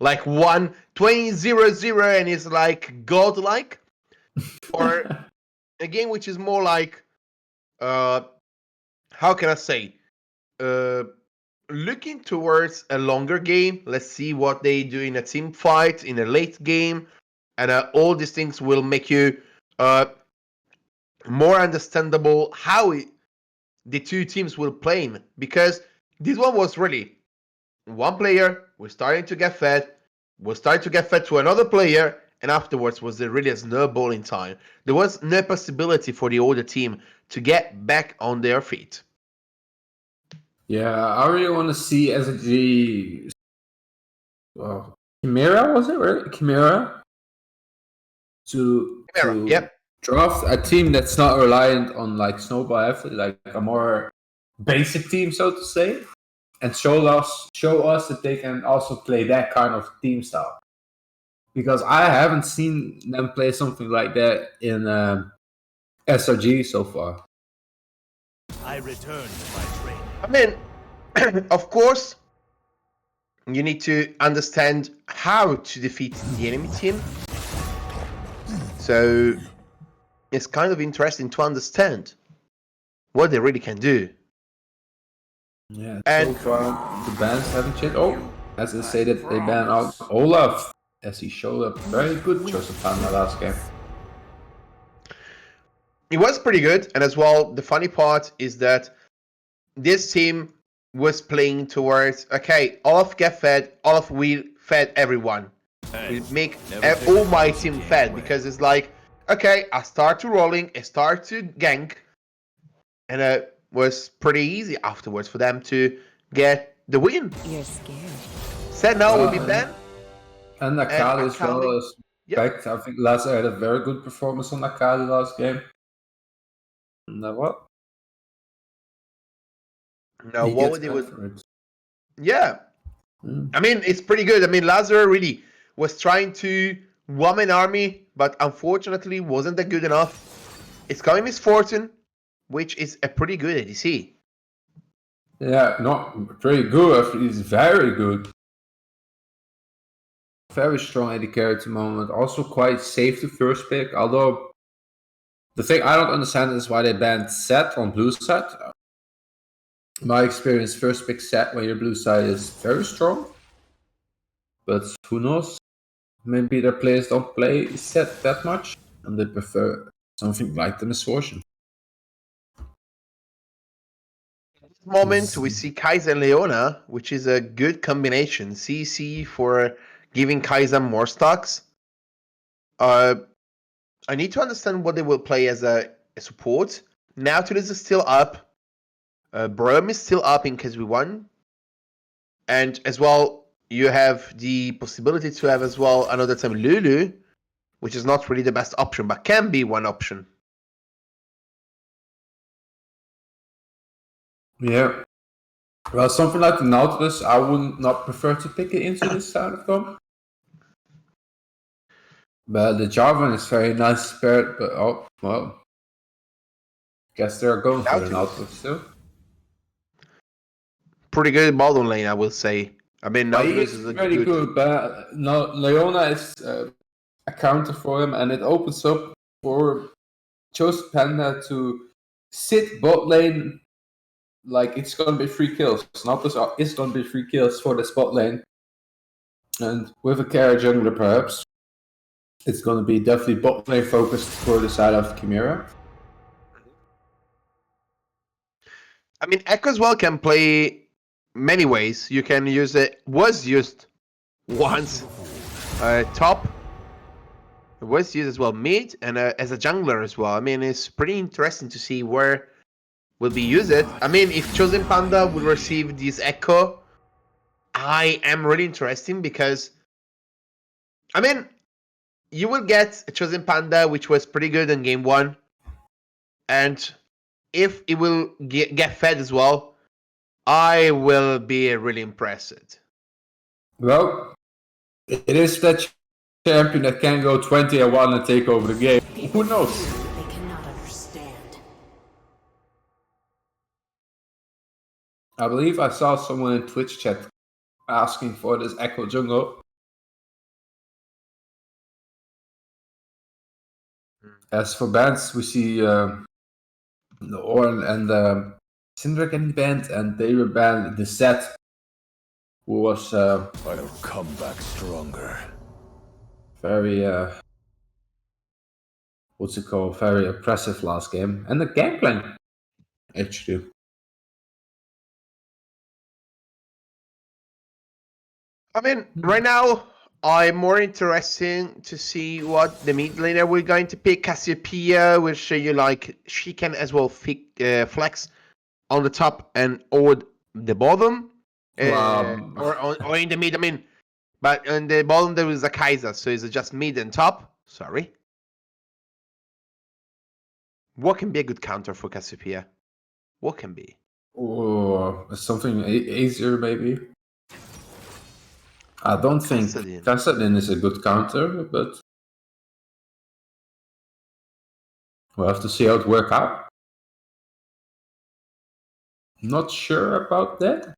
Like 1-20-0-0 and it's like godlike. Or a game which is more like, how can I say? Looking towards a longer game. Let's see what they do in a team fight, in a late game. And all these things will make you more understandable how the two teams will play. Because this one was really one player was starting to get fed, was starting to get fed to another player, and afterwards was really a snowballing time. There was no possibility for the other team to get back on their feet. Yeah, I really want to see SRG. Chimaera, was it right? Chimaera to Yep. draft a team that's not reliant on like snowball effort, like a more basic team, so to say, and show us that they can also play that kind of team style. Because I haven't seen them play something like that in SRG so far. I return to my training. I mean, of course, you need to understand how to defeat the enemy team. So it's kind of interesting to understand what they really can do. Yeah, And so far the bans haven't changed. Oh, as I say that they ban out Olaf, as he showed up very good Joseph in the last game. it was pretty good. And as well, the funny part is that this team was playing towards, okay, Olaf get fed, Olaf will fed everyone. We make all my team fed because it's like, okay, I start to rolling, I start to gank, and it was pretty easy afterwards for them to get the win. You're scared. Said now will be banned. And Akali as Akali. well as In fact, I think Lazar had a very good performance on Akali last game. And what? Now, He what gets would they back would? for it. Yeah, Mm. I mean, it's pretty good. I mean, Lazar really was trying to warm an army, but unfortunately wasn't that good enough. It's coming Misfortune, which is a pretty good ADC. Yeah, not pretty good. I think he's very good. Very strong AD carry at the moment. Also quite safe to first pick. Although the thing I don't understand is why they banned Set on blue side. In my experience, first pick Set when your blue side is very strong. But who knows? Maybe their players don't play Set that much and they prefer something like the Misfortune. At this moment, we see Kaiser and Leona, which is a good combination. CC for giving Kaiser more stocks. I need to understand what they will play as a support. Nautilus is still up. Brom is still up in case we won. And as well, you have the possibility to have as well another time Lulu, which is not really the best option, but can be one option. Yeah. Well, something like the Nautilus, I would not prefer to pick it into this side of them. But the Jarvan is very nice paired, but oh, well. Guess they're going for the Nautilus still. Pretty good bottom lane, I will say. I mean, But he Nautilus is is a very good, but no, Leona is a counter for him, and it opens up for Chosen Panda to sit bot lane like it's gonna be free kills. Nautilus is gonna be free kills for the spot lane. And with a carry jungler perhaps, it's gonna be definitely bot lane focused for the side of Chimaera. I mean, Echo as well can play many ways. You can use it. Was used once top. It was used as well mid and as a jungler as well. I mean, it's pretty interesting to see where will be used. I mean, if Chosen Panda will receive this Echo, I am really interested because, I mean, you will get a Chosen Panda which was pretty good in game 1, and if it will get fed as well, I will be really impressed. Well, it is that champion that can go 20-1 and take over the game. Who knows? They cannot understand. I believe I saw someone in Twitch chat asking for this Echo jungle. As for bands, we see the Ornn and Syndra getting banned, and they were banned the Set, who was I'll come back stronger. very what's it called? Very oppressive last game, and the gameplay actually. I mean, right now, I'm more interested to see what the mid laner we're going to pick. Cassiopeia will show you like she can as well flex on the top and or the bottom, or in the mid. I mean, but on the bottom there is a Kaiser, so it's just mid and top. Sorry. What can be a good counter for Cassiopeia? What can be? Or something easier maybe. I don't think Kassadin. Kassadin is a good counter, but we'll have to see how it works out. Not sure about that.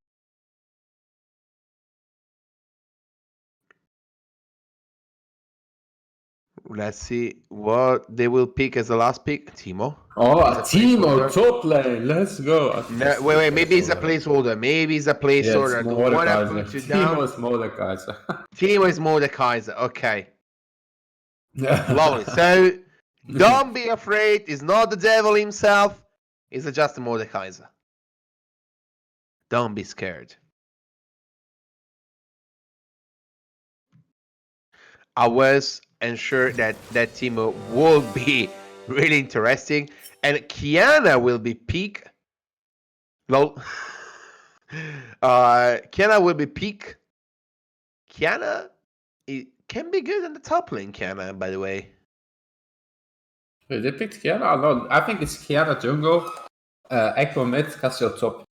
Let's see what they will pick as the last pick. Timo. Oh, Is a Timo, placeholder. top lane. Let's go. No, wait. Maybe it's a placeholder. Maybe it's a placeholder. Yeah, I it's don't want to Mordekaiser. put you down. Timo is Mordekaiser. Timo is Mordekaiser. Okay, Yeah. lovely. So don't be afraid. He's not the devil himself. He's just a Mordekaiser. Don't be scared. I was ensured that Timo will be really interesting, and Kiana will be peak. Lol. Kiana will be peak. Kiana can be good in the top lane, Kiana, by the way. Wait, they picked Kiana? No, I think it's Kiana jungle, Echo mid, Cassio top.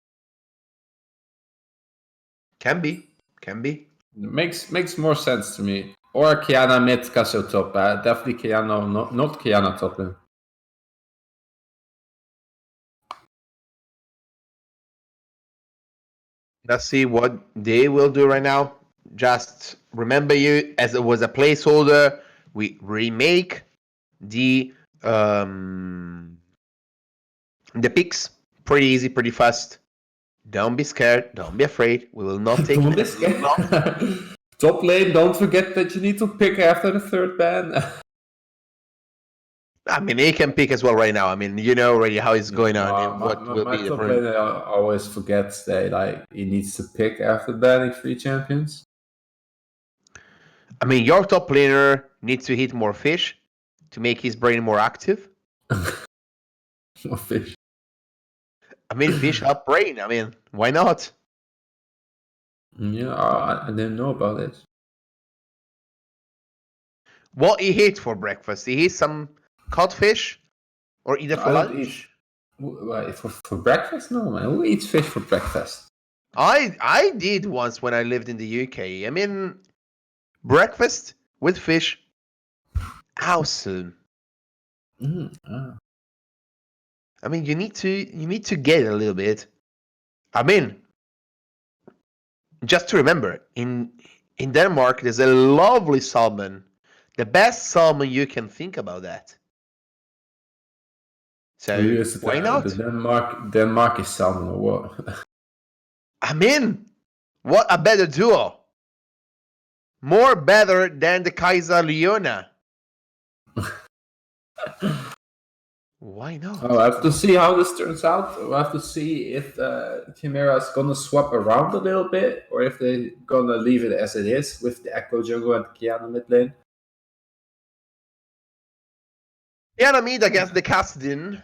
Can be. Makes more sense to me. Or Kiana mid, Cassio top. Definitely Kiana, not Kiana top lane. Let's see what they will do right now. Just remember you, as it was a placeholder, we remake the picks. Pretty easy, pretty fast. Don't be scared. Don't be afraid. We will not take Don't be it. scared. Top lane, don't forget that you need to pick after the third ban. I mean, he can pick as well right now. I mean, you know already how it's going on and what will my be the top problem. laner always forgets that he needs to pick after banning 3 champions. I mean, your top laner needs to hit more fish to make his brain more active. More fish. I mean, fish help brain. I mean, why not? Yeah, I didn't know about this. What he ate for breakfast? He ate some codfish or either for I don't lunch? Wait, for breakfast? No, man. Who eats fish for breakfast? I did once when I lived in the UK. I mean, breakfast with fish. How soon? I mean, you need to get a little bit. I mean, just to remember, in Denmark, there's a lovely salmon, the best salmon you can think about that. So Who is why the not? Denmark is salmon or what? I mean, what a better duo! More better than the Kaiser Leona. Why not? Oh, I have to see how this turns out. We'll have to see if Chimaera is gonna swap around a little bit, or if they're gonna leave it as it is with the Echo jungle and Kiana mid lane. Ganymede against the Cassidin.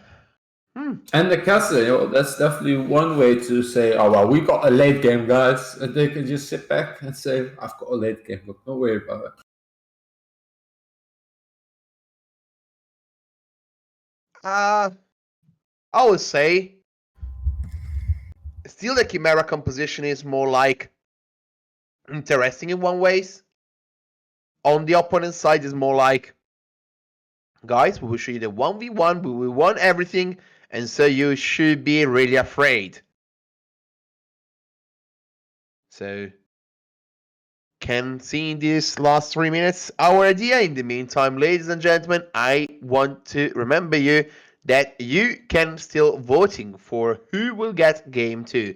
And the castle, that's definitely one way to say, oh, well, we got a late game, guys. And they can just sit back and say, I've got a late game, but don't worry about it. I would say still the Chimera composition is more like interesting in one ways. On the opponent side is more like, guys, we will show you the 1v1, we will won everything, and so you should be really afraid. So, can see in these last 3 minutes our idea. In the meantime, ladies and gentlemen, I want to remember you that you can still voting for who will get game 2.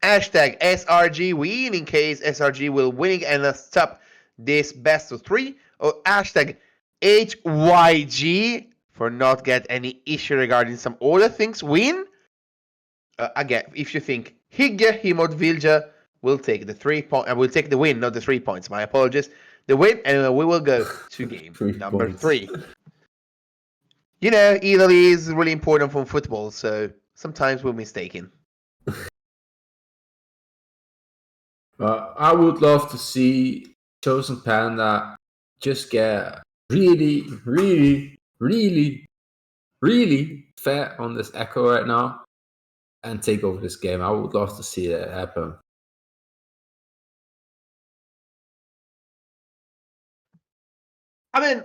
Hashtag SRG win in case SRG will winning and stop this best of 3, or hashtag HYG for not get any issue regarding some other things win. Again, if you think Hygge, imod, Vilje will take the 3 point, will take the win, not the 3 points. My apologies. The win, and we will go to game number 3. You know, Italy is really important for football, so sometimes we're mistaken. I would love to see Chosen Panda just get really, really, really, really fair on this Echo right now and take over this game. I would love to see that happen. I mean,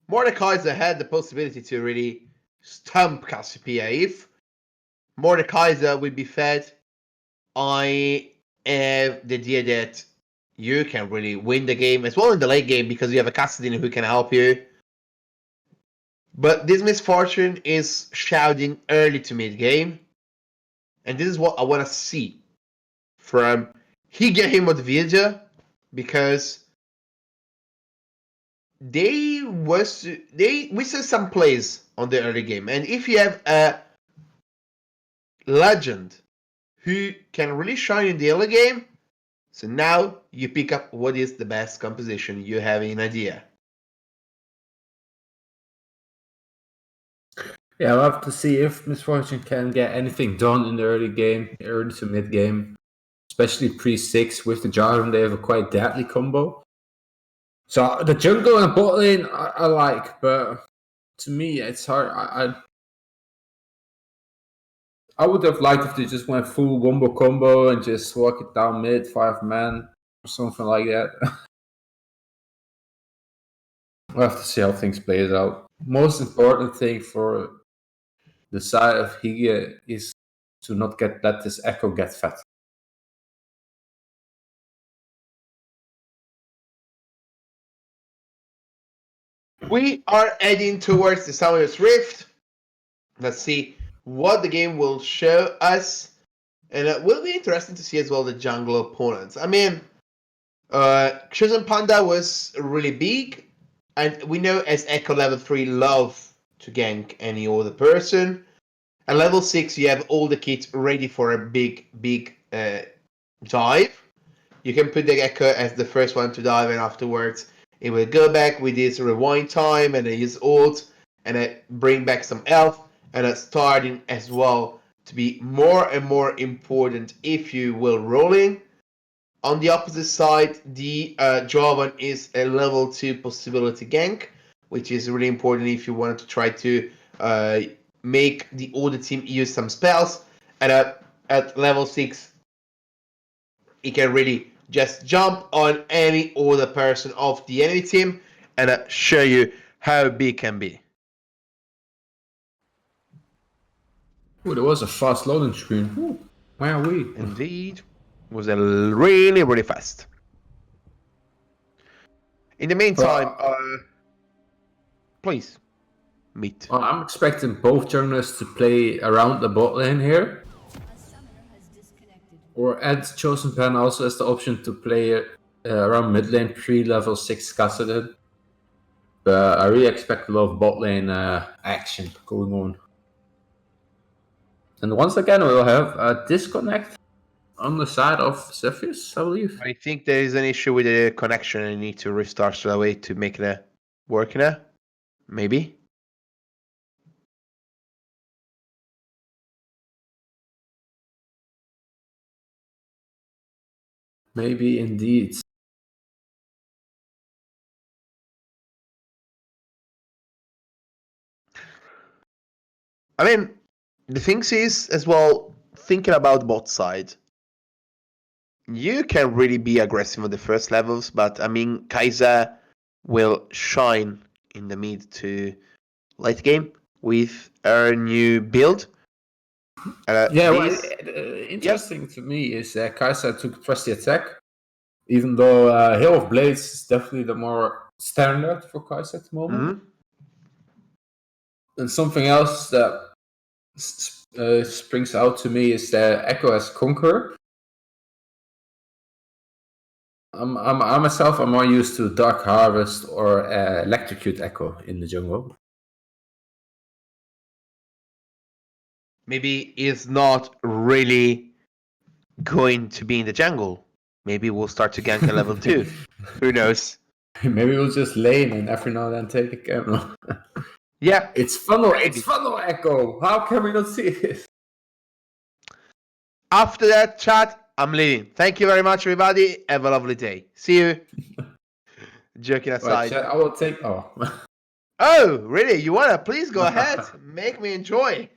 Mordekaiser had the possibility to really stump Cassiopeia. If Mordekaiser will be fed, I have the idea that you can really win the game as well in the late game because you have a Cassidin who can help you. But this misfortune is shouting early to mid game, and this is what I want to see from Hygge imod Vilje, because we saw some plays on the early game, and if you have a legend who can really shine in the early game, so now you pick up what is the best composition. You have an idea. Yeah, we'll have to see if Misfortune can get anything done in the early game, early to mid game, especially pre-6 with the Jarvan. They have a quite deadly combo. So the jungle and bot lane I like, but to me it's hard. I would have liked if they just went full wombo combo and just walk it down mid 5-man or something like that. We'll have to see how things plays out. Most important thing for the side of Hygge is to not let this Echo get fat. We are heading towards the Summoner's Rift. Let's see what the game will show us. And it will be interesting to see as well the jungle opponents. I mean, Chosen Panda was really big. And we know as Echo level 3 love to gank any other person. At level 6 you have all the kits ready for a big dive. You can put the Echo as the first one to dive, and afterwards it will go back with his rewind time and his ult, and bring back some health, and it's starting as well to be more and more important if you will rolling. On the opposite side, the Jarvan is a level 2 possibility gank, which is really important if you want to try to make the other team use some spells. And at level 6, he can really just jump on any other person of the enemy team and show you how big can be. Ooh, there was a fast loading screen. Ooh, where are we? Indeed. It was a really fast. In the meantime, please, meet. Well, I'm expecting both junglers to play around the bot lane here. Or add Chosen Pan also as the option to play around mid lane pre-level 6 Kassadin. But I really expect a lot of bot lane action going on. And once again, we'll have a disconnect on the side of Zephyrs, I believe. I think there is an issue with the connection and you need to restart straight away to make it work now. Maybe. Maybe indeed. I mean, the thing is as well, thinking about bot side, you can really be aggressive on the first levels, but I mean, Kaiser will shine in the mid to late game with her new build. Interesting to me is that Kai'Sa took Trusty Attack, even though Hill of Blades is definitely the more standard for Kai'Sa at the moment. Mm-hmm. And something else that springs out to me is that Echo as Conqueror. I myself am more used to Dark Harvest or Electrocute Echo in the jungle. Maybe is not really going to be in the jungle. Maybe we'll start to gank at level 2. Who knows? Maybe we'll just lane and every now and then take a camera. Yeah. It's funnel. Maybe. It's funnel Echo. How can we not see it? After that chat, I'm leaving. Thank you very much, everybody. Have a lovely day. See you. Joking aside. Right, chat, I will take. Oh. Oh, really? You wanna? Please go ahead. Make me enjoy.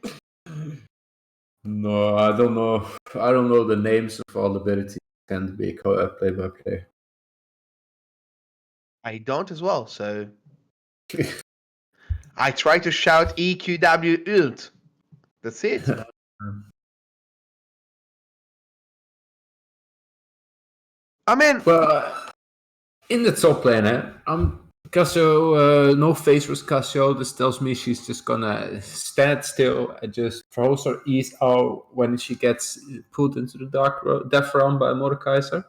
No, I don't know. I don't know the names of all abilities. Can't be play by play. I don't as well, so I try to shout EQW ult. That's it. I mean, Well, in the top lane, Casio, no face with Casio. This tells me she's just gonna stand still and just throws her ease out when she gets put into the death realm by Mordekaiser.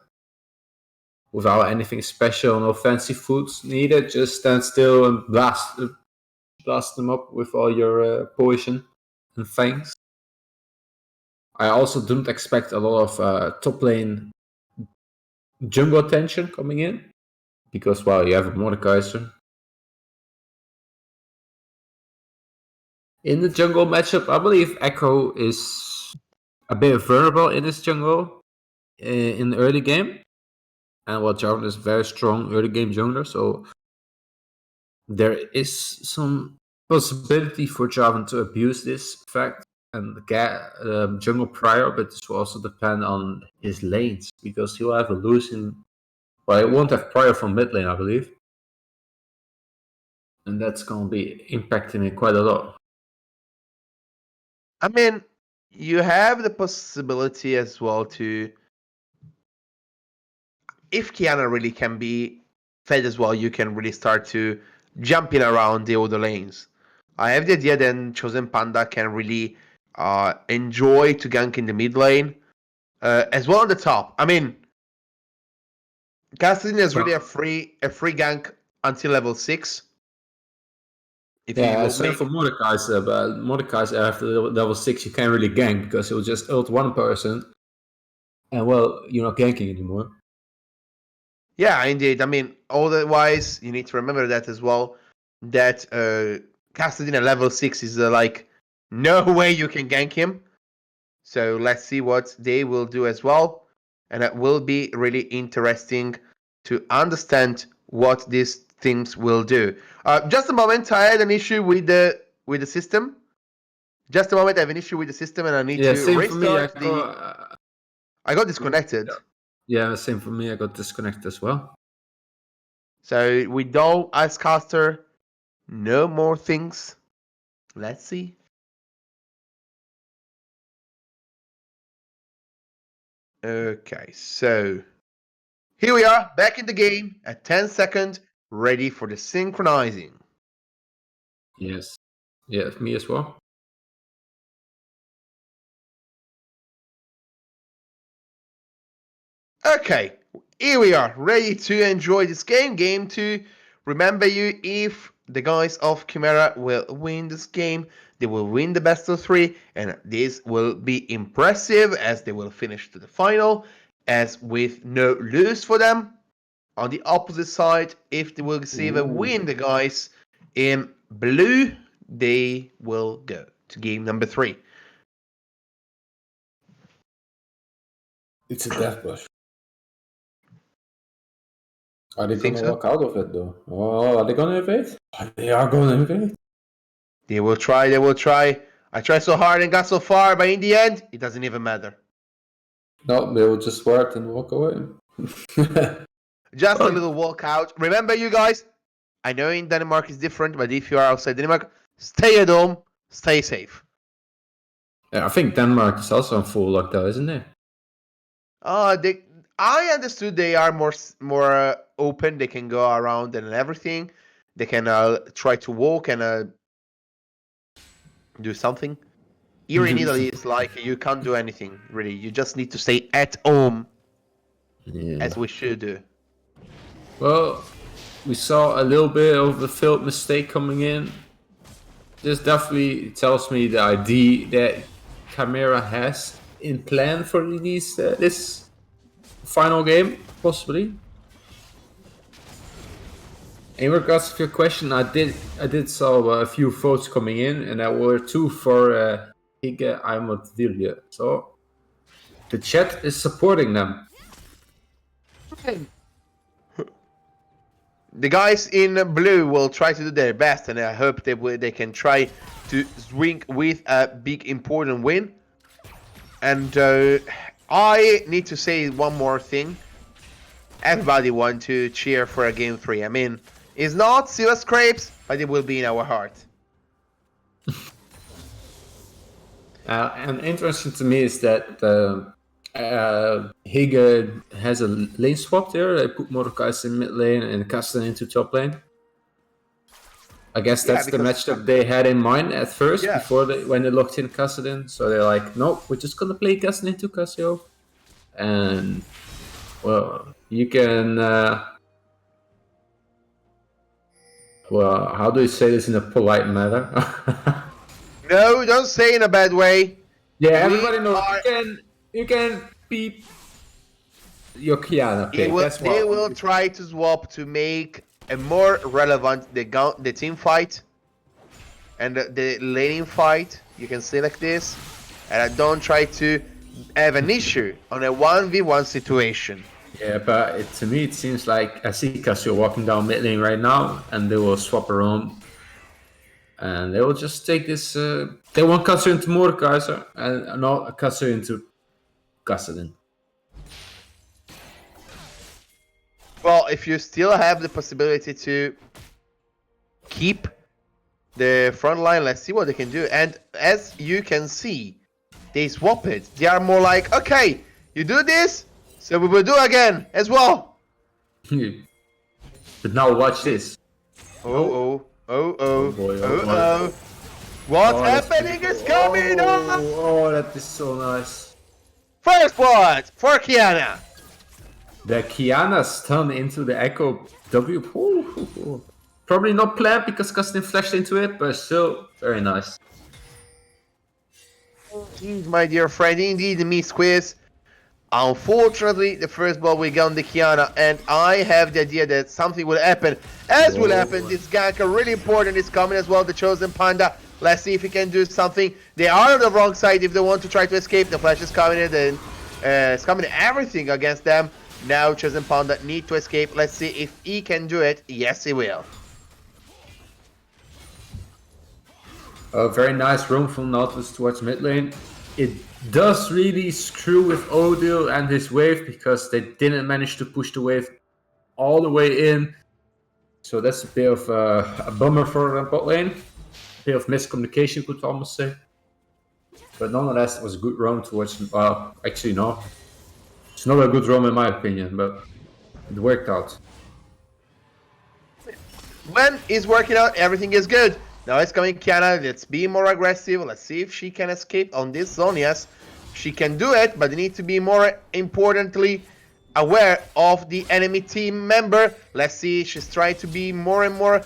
Without anything special, no fancy foods needed. Just stand still and blast them up with all your poison and fangs. I also don't expect a lot of top lane jungle attention coming in. Because, well, you have a Mordekaiser. In the jungle matchup, I believe Echo is a bit vulnerable in this jungle in the early game. And what Jarvan is very strong early game jungler, so there is some possibility for Jarvan to abuse this fact and get jungle prior, but this will also depend on his lanes because he'll have a losing. Well, he won't have prior from mid lane, I believe, and that's going to be impacting it quite a lot. I mean, you have the possibility as well to, if Kiana really can be fed as well, you can really start to jumping around the other lanes. I have the idea then Chosen Panda can really enjoy to gank in the mid lane as well on the top. I mean, Castlin is really a free gank until level 6. If you will same make... for Mordekai's, but Mordekai's after level 6 you can't really gank because he'll just ult one person, and well, you're not ganking anymore. Yeah, indeed. I mean, otherwise, you need to remember that as well, that Castlin at level 6 is like, no way you can gank him. So let's see what they will do as well. And it will be really interesting to understand what these things will do. Just a moment, I had an issue with the system. Just a moment, I have an issue with the system and I need to Same restart for me. I got disconnected. Yeah, same for me. I got disconnected as well. So we don't, as caster, no more things. Let's see. Okay, so here we are, back in the game at 10 seconds, ready for the synchronizing. Yes. Yeah, me as well. Okay, here we are, ready to enjoy this game. Game 2. Remember you, if the guys of Chimaera will win this game, they will win the best of 3, and this will be impressive as they will finish to the final, as with no lose for them. On the opposite side, if they will receive a win, the guys in blue, they will go to game number 3. It's a death push. Are they Think gonna so? walk out of it though? Oh, are they gonna invade? They are gonna invade. They will try, they will try. I tried so hard and got so far, but in the end, it doesn't even matter. No, they will just ward and walk away. Just a little walk out. Remember, you guys, I know in Denmark is different, but if you are outside Denmark, stay at home, stay safe. Yeah, I think Denmark is also on full lockdown, isn't it? I understood they are more open. They can go around and everything. They can try to walk and do something. Here in Italy, it's like you can't do anything really. You just need to stay at home, as we should do. Well, we saw a little bit of a failed mistake coming in. This definitely tells me the idea that Chimaera has in plan for this final game, possibly. In regards to your question, I did saw a few votes coming in, and there were 2 for Hygge, imod, Vilje. So the chat is supporting them. The guys in blue will try to do their best, and I hope they can try to swing with a big important win. And I need to say one more thing. Everybody want to cheer for a game 3. I mean, it's not Silver Scrapes, but it will be in our heart. And interesting to me is that Hygge has a lane swap there. They put Mordekai's in mid lane and Kasten into top lane. I guess that's the matchup they had in mind at first, before when they locked in Kasten. So they're like, nope, we're just gonna play Kasten into Casio. And well, you can well, how do you say this in a polite manner? No, don't say in a bad way. Yeah, everybody knows you can beat your Kiana pick. They will try to swap to make a more relevant the team fight and the laning fight. You can say like this, and don't try to have an issue on a 1v1 situation. Yeah, but to me it seems like I see Casio walking down mid lane right now, and they will swap around, and they will just take this. They want Casio into Mordekaiser, and not Casio into Kassadin. Well, if you still have the possibility to keep the front line, let's see what they can do. And as you can see, they swap it. They are more like, okay, you do this, so we will do again as well. But now watch this. Oh boy, oh. What's that's happening is beautiful. coming on! Oh, that is so nice. First blood for Kiana. The Kiana stun into the Echo W. Ooh. Probably not planned because Kassadin flashed into it, but still very nice. Indeed, my dear friend, indeed, the Miss Quiz. Unfortunately, the first ball we got on the Kiana, and I have the idea that something will happen. As will happen, this gank really important is coming as well, the Chosen Panda. Let's see if he can do something. They are on the wrong side if they want to try to escape. The flash is coming in, and it's coming everything against them. Now Chosen Panda need to escape. Let's see if he can do it. Yes, he will. A very nice roam from Nautilus towards mid lane. It does really screw with Odil and his wave because they didn't manage to push the wave all the way in. So that's a bit of a bummer for bot lane. A bit of miscommunication, could almost say. But nonetheless, it was a good roam towards. Well, actually, no. It's not a good roam in my opinion, but it worked out. When it's working out, everything is good. Now it's coming Kiana, let's be more aggressive. Let's see if she can escape on this zone. Yes, she can do it, but they need to be more importantly aware of the enemy team member. Let's see, she's trying to be more and more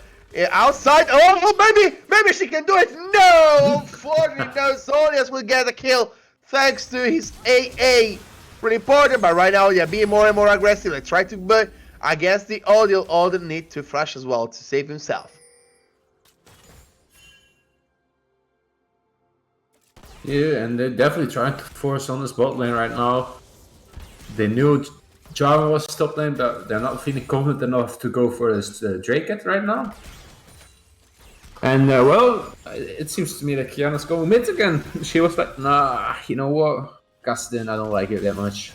outside. Oh, maybe she can do it. No, unfortunately, no, Zonias will get a kill thanks to his AA. Really important, but right now they're being more and more aggressive. Let's try to but against the Odil. Odil need to flash as well to save himself. Yeah, and they're definitely trying to force on this bot lane right now. They knew Java was top lane, but they're not feeling confident enough to go for this Drake at right now. And well, it seems to me that Kiana's going mid again. She was like, nah, you know what? Kassadin, I don't like it that much.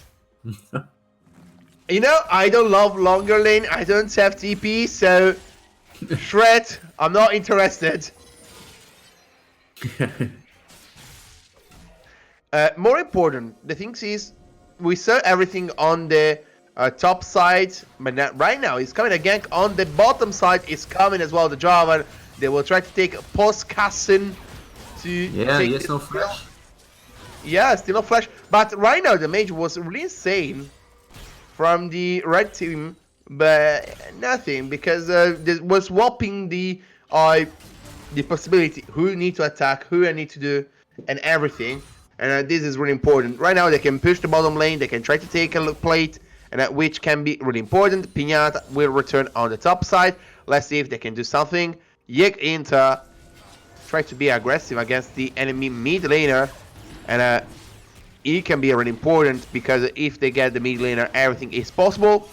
You know, I don't love longer lane. I don't have TP, so Shred, I'm not interested. More important, the thing is, we saw everything on the top side, but right now it's coming a gank on the bottom side. Is coming as well. The Java, they will try to take post Cassin to. Yeah, he has no flash. Yeah, still no flash. But right now the mage was really insane from the red team, but nothing because they was swapping the possibility who need to attack, who I need to do, and everything. And this is really important. Right now they can push the bottom lane, they can try to take a plate, and which can be really important. Pinata will return on the top side. Let's see if they can do something. Hygge Inter try to be aggressive against the enemy mid laner, and it can be really important because if they get the mid laner, everything is possible.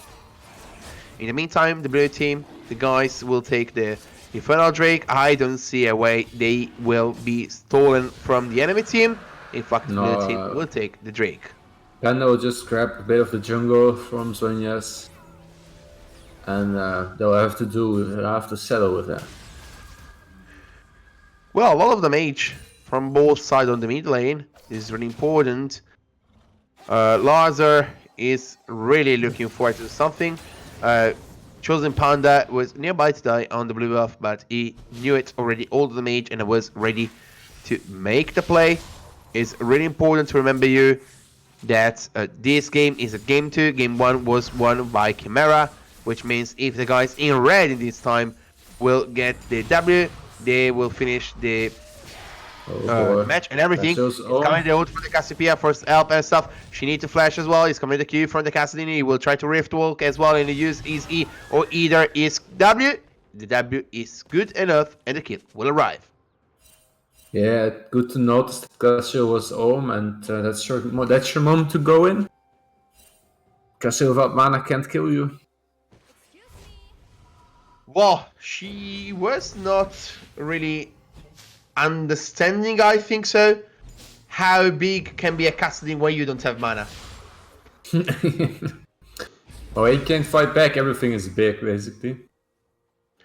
In the meantime, the blue team, the guys will take the Infernal Drake. I don't see a way they will be stolen from the enemy team. In fact, the blue team will take the Drake. Then they'll just grab a bit of the jungle from Zonias, and they'll have to settle with that. Well, a lot of the mage from both sides on the mid lane is really important. Lazar is really looking forward to something. Chosen Panda was nearby to die on the blue buff, but he knew it already, all the mage, and was ready to make the play. It's really important to remember you that this game is a game 2. Game 1 was won by Chimaera, which means if the guys in red in this time will get the W, they will finish the match and everything. It's coming the ult for the Cassiopeia for help and stuff. She needs to flash as well. It's coming the Q from the Kassadin. He will try to Rift Walk as well and use his E or either is W. The W is good enough and the kill will arrive. Yeah, good to notice that Cassio was home, and that's your moment to go in. Castle without mana can't kill you. Well, she was not really understanding, I think so, how big can be a castle when you don't have mana. Oh, he can't fight back. Everything is big, basically.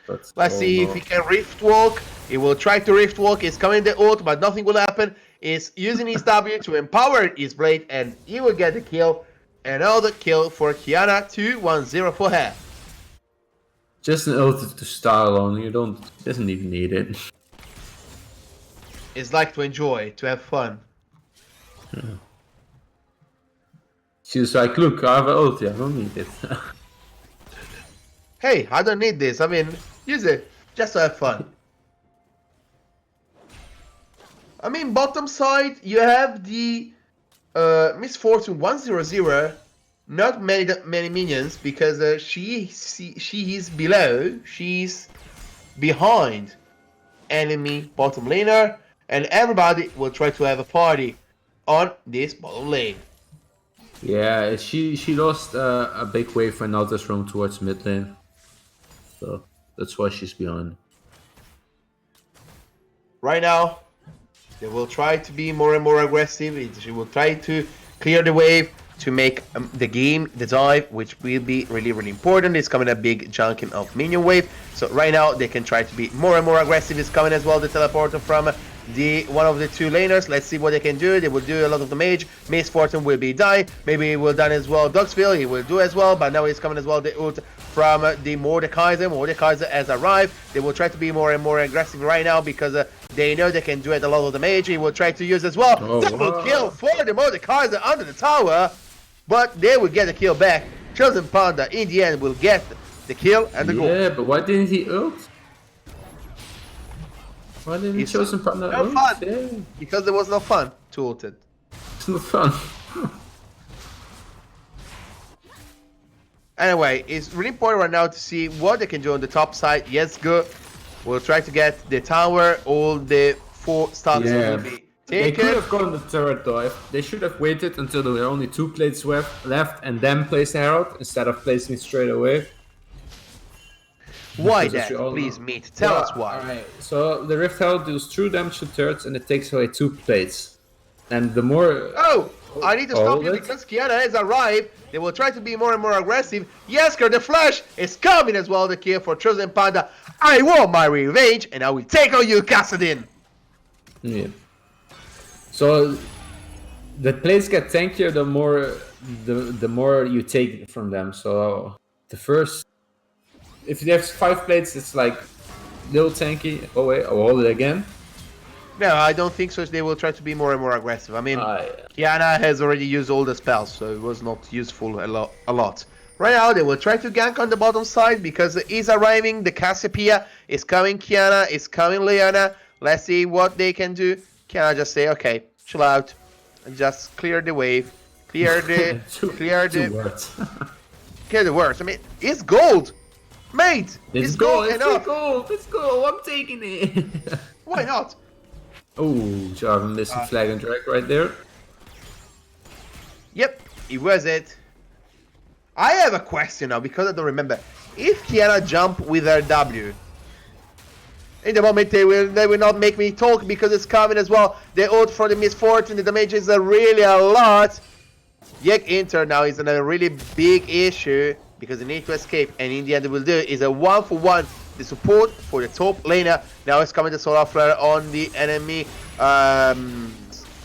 But, Let's oh, see no. if he can Rift Walk. He will try to Rift Walk. He's coming the ult, but nothing will happen. He's using his W to empower his blade, and he will get the kill. Another kill for Kiana. 2-1-0 for her. Just an ult to style on. You don't. Doesn't even need it. It's like to enjoy, to have fun. She's like, look, I have an ult. Yeah, I don't need it. Hey, I don't need this. I mean, use it just to have fun. I mean, bottom side, you have the Misfortune 100. Not many minions because she is below. She's behind enemy bottom laner, and everybody will try to have a party on this bottom lane. Yeah, she lost a big wave when Nautilus roamed towards mid lane. So that's why she's behind. Right now, they will try to be more and more aggressive. She will try to clear the wave to make the game, the dive, which will be really, really important. It's coming a big chunking of minion wave. So right now, they can try to be more and more aggressive. It's coming as well, the teleporter from the one of the two laners. Let's see what they can do. They will do a lot of damage. Misfortune will be die. Maybe he will done as well. Duxville, he will do as well. But now he's coming as well, the ult from the Mordekaiser. Mordekaiser has arrived. They will try to be more and more aggressive right now because they know they can do it a lot of damage. He will try to use as well. Double kill for the Mordekaiser under the tower. But they will get the kill back. Chosen Panda in the end will get the kill and the goal. Yeah, but why didn't he ult? Why didn't It's Chosen Partner no ult? fun. Yeah, Because there was no fun to ult it. it's not fun. Anyway, it's really important right now to see what they can do on the top side. Yes, good. We'll try to get the tower. All the 4 stars Yeah. will be They could taken. have gone the turret though. They should have waited until there were only 2 plates left and then placed the Herald instead of placing it straight away. Why Because as that? we all Please, know. Meat. Tell us Well, why. alright, so the Rift Herald deals true damage to turrets and it takes away 2 plates. And the more... Oh, I need to stop Hold you it. because Kiana has arrived. They will try to be more and more aggressive. Yesker, the Flash, is coming as well. The kill for Chosen Panda. I want my revenge, and I will take on you, Kassadin. Yeah. So the plates get tankier the more you take from them. So the first, if you have 5 plates, it's like little tanky. Oh wait, I'll hold it again. No, I don't think so. They will try to be more and more aggressive. I mean, Yeah. Kiana has already used all the spells, so it was not useful a lot. Right now, they will try to gank on the bottom side because he's arriving. The Cassiopeia is coming. Kiana is coming. Leona. Let's see what they can do. Kiana just say, okay, chill out, and just clear the wave, clear the, Two clear the, words. clear the words. I mean, it's gold, mate. It's gold gold. enough. It's gold. I'm taking it. Why not? Oh, Jarvan missing flag and drag right there. Yep, it was it. I have a question now because I don't remember. If Kiana jump with her W, in the moment they will not make me talk because it's coming as well. The ult for the Misfortune, the damage is really a lot. Yek Inter now is in a really big issue because they need to escape, and in the end they will do is a 1-for-1. The support for the top laner. Now it's coming the Solar Flare on the enemy.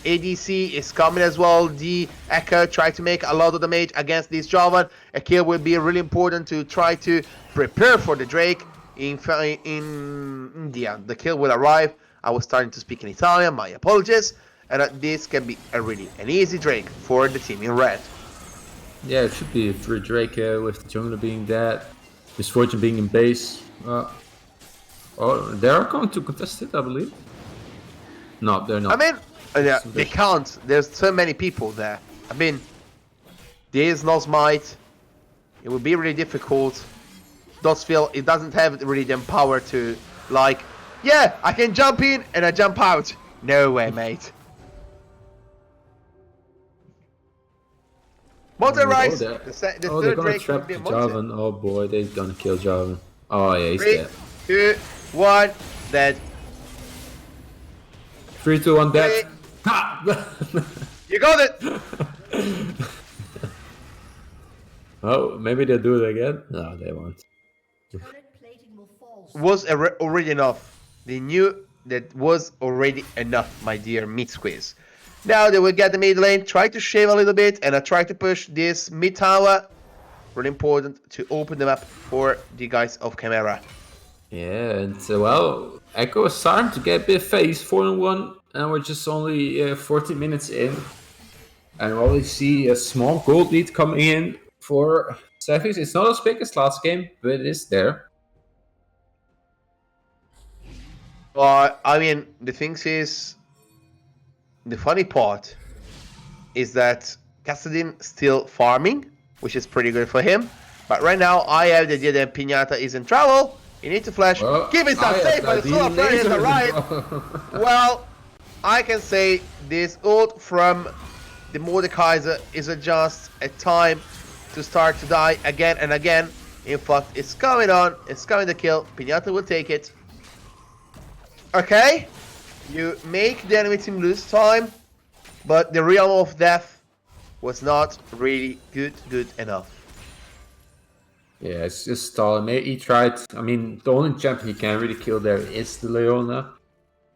ADC is coming as well. The Echo try to make a lot of damage against this Jarvan. A kill will be really important to try to prepare for the Drake. In India, the kill will arrive. I was starting to speak in Italian. My apologies. And this can be an easy Drake for the team in red. Yeah, it should be for Drake with the jungler being dead, Misfortune being in base. Oh, they are going to contest it, I believe. No, they're not. I mean, they can't. There's so many people there. I mean, there is no smite. It would be really difficult. Dosville, it doesn't have really the power to, like, yeah, I can jump in and I jump out. No way, mate. Motorize! Oh, The they're third gonna Drake will trap be a Jarvan. Oh boy, they're gonna kill Jarvan. Oh yeah, he's 3, dead. 2, 1, dead. 3, 2, 1, dead. 3. Ha! You got it! Oh, maybe they'll do it again. No, they won't. Was already enough. They knew that was already enough, my dear mid squeeze. Now they will get the mid lane, try to shave a little bit, and try to push this mid tower. Really important to open them up for the guys of Chimaera. Yeah, and well, Echo is starting to get a bit phased, 4-1, and we're just only 40 minutes in. And we already see a small gold lead coming in for Savage. It's not as big as last game, but it is there. I mean, the thing is, the funny part is that Kassadin still farming, which is pretty good for him. But right now, I have the idea that Pinata is in trouble. You need to flash. Well, Keep it safe, but the solar flare has arrived. Well, I can say this ult from the Mordekaiser is just a time to start to die again and again. In fact, it's coming on. It's coming to kill. Pinata will take it. Okay. You make the enemy team lose time, but the realm of death was not really good enough. Yeah, it's just stalling. He tried. I mean, the only champion he can really kill there is the Leona.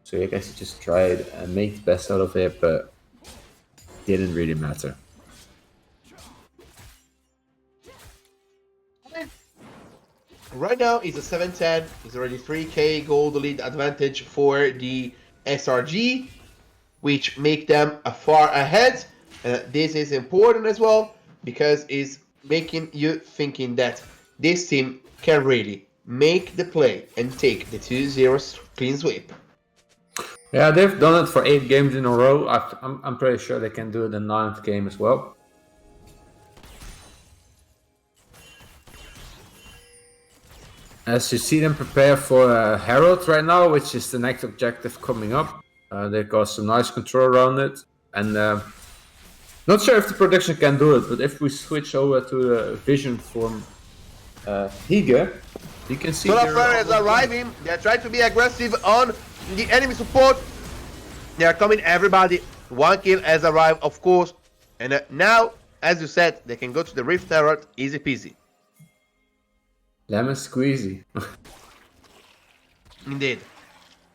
So I guess he just tried and made the best out of it, but didn't really matter. Right now, it's a 7-10. It's already 3k gold lead advantage for the SRG, which make them far ahead. This is important as well because it's making you thinking that this team can really make the play and take the 2-0 clean sweep. Yeah, they've done it for 8 games in a row. I'm pretty sure they can do it in the 9th game as well. As you see them prepare for Herald right now, which is the next objective coming up. They've got some nice control around it. And not sure if the production can do it, but if we switch over to the vision from Hygge, you can see Solar Flare is arriving. They're trying to be aggressive on the enemy support. They are coming, everybody. 1 kill has arrived, of course. And now, as you said, they can go to the Rift Herald, easy peasy. Lemon squeezy. Indeed.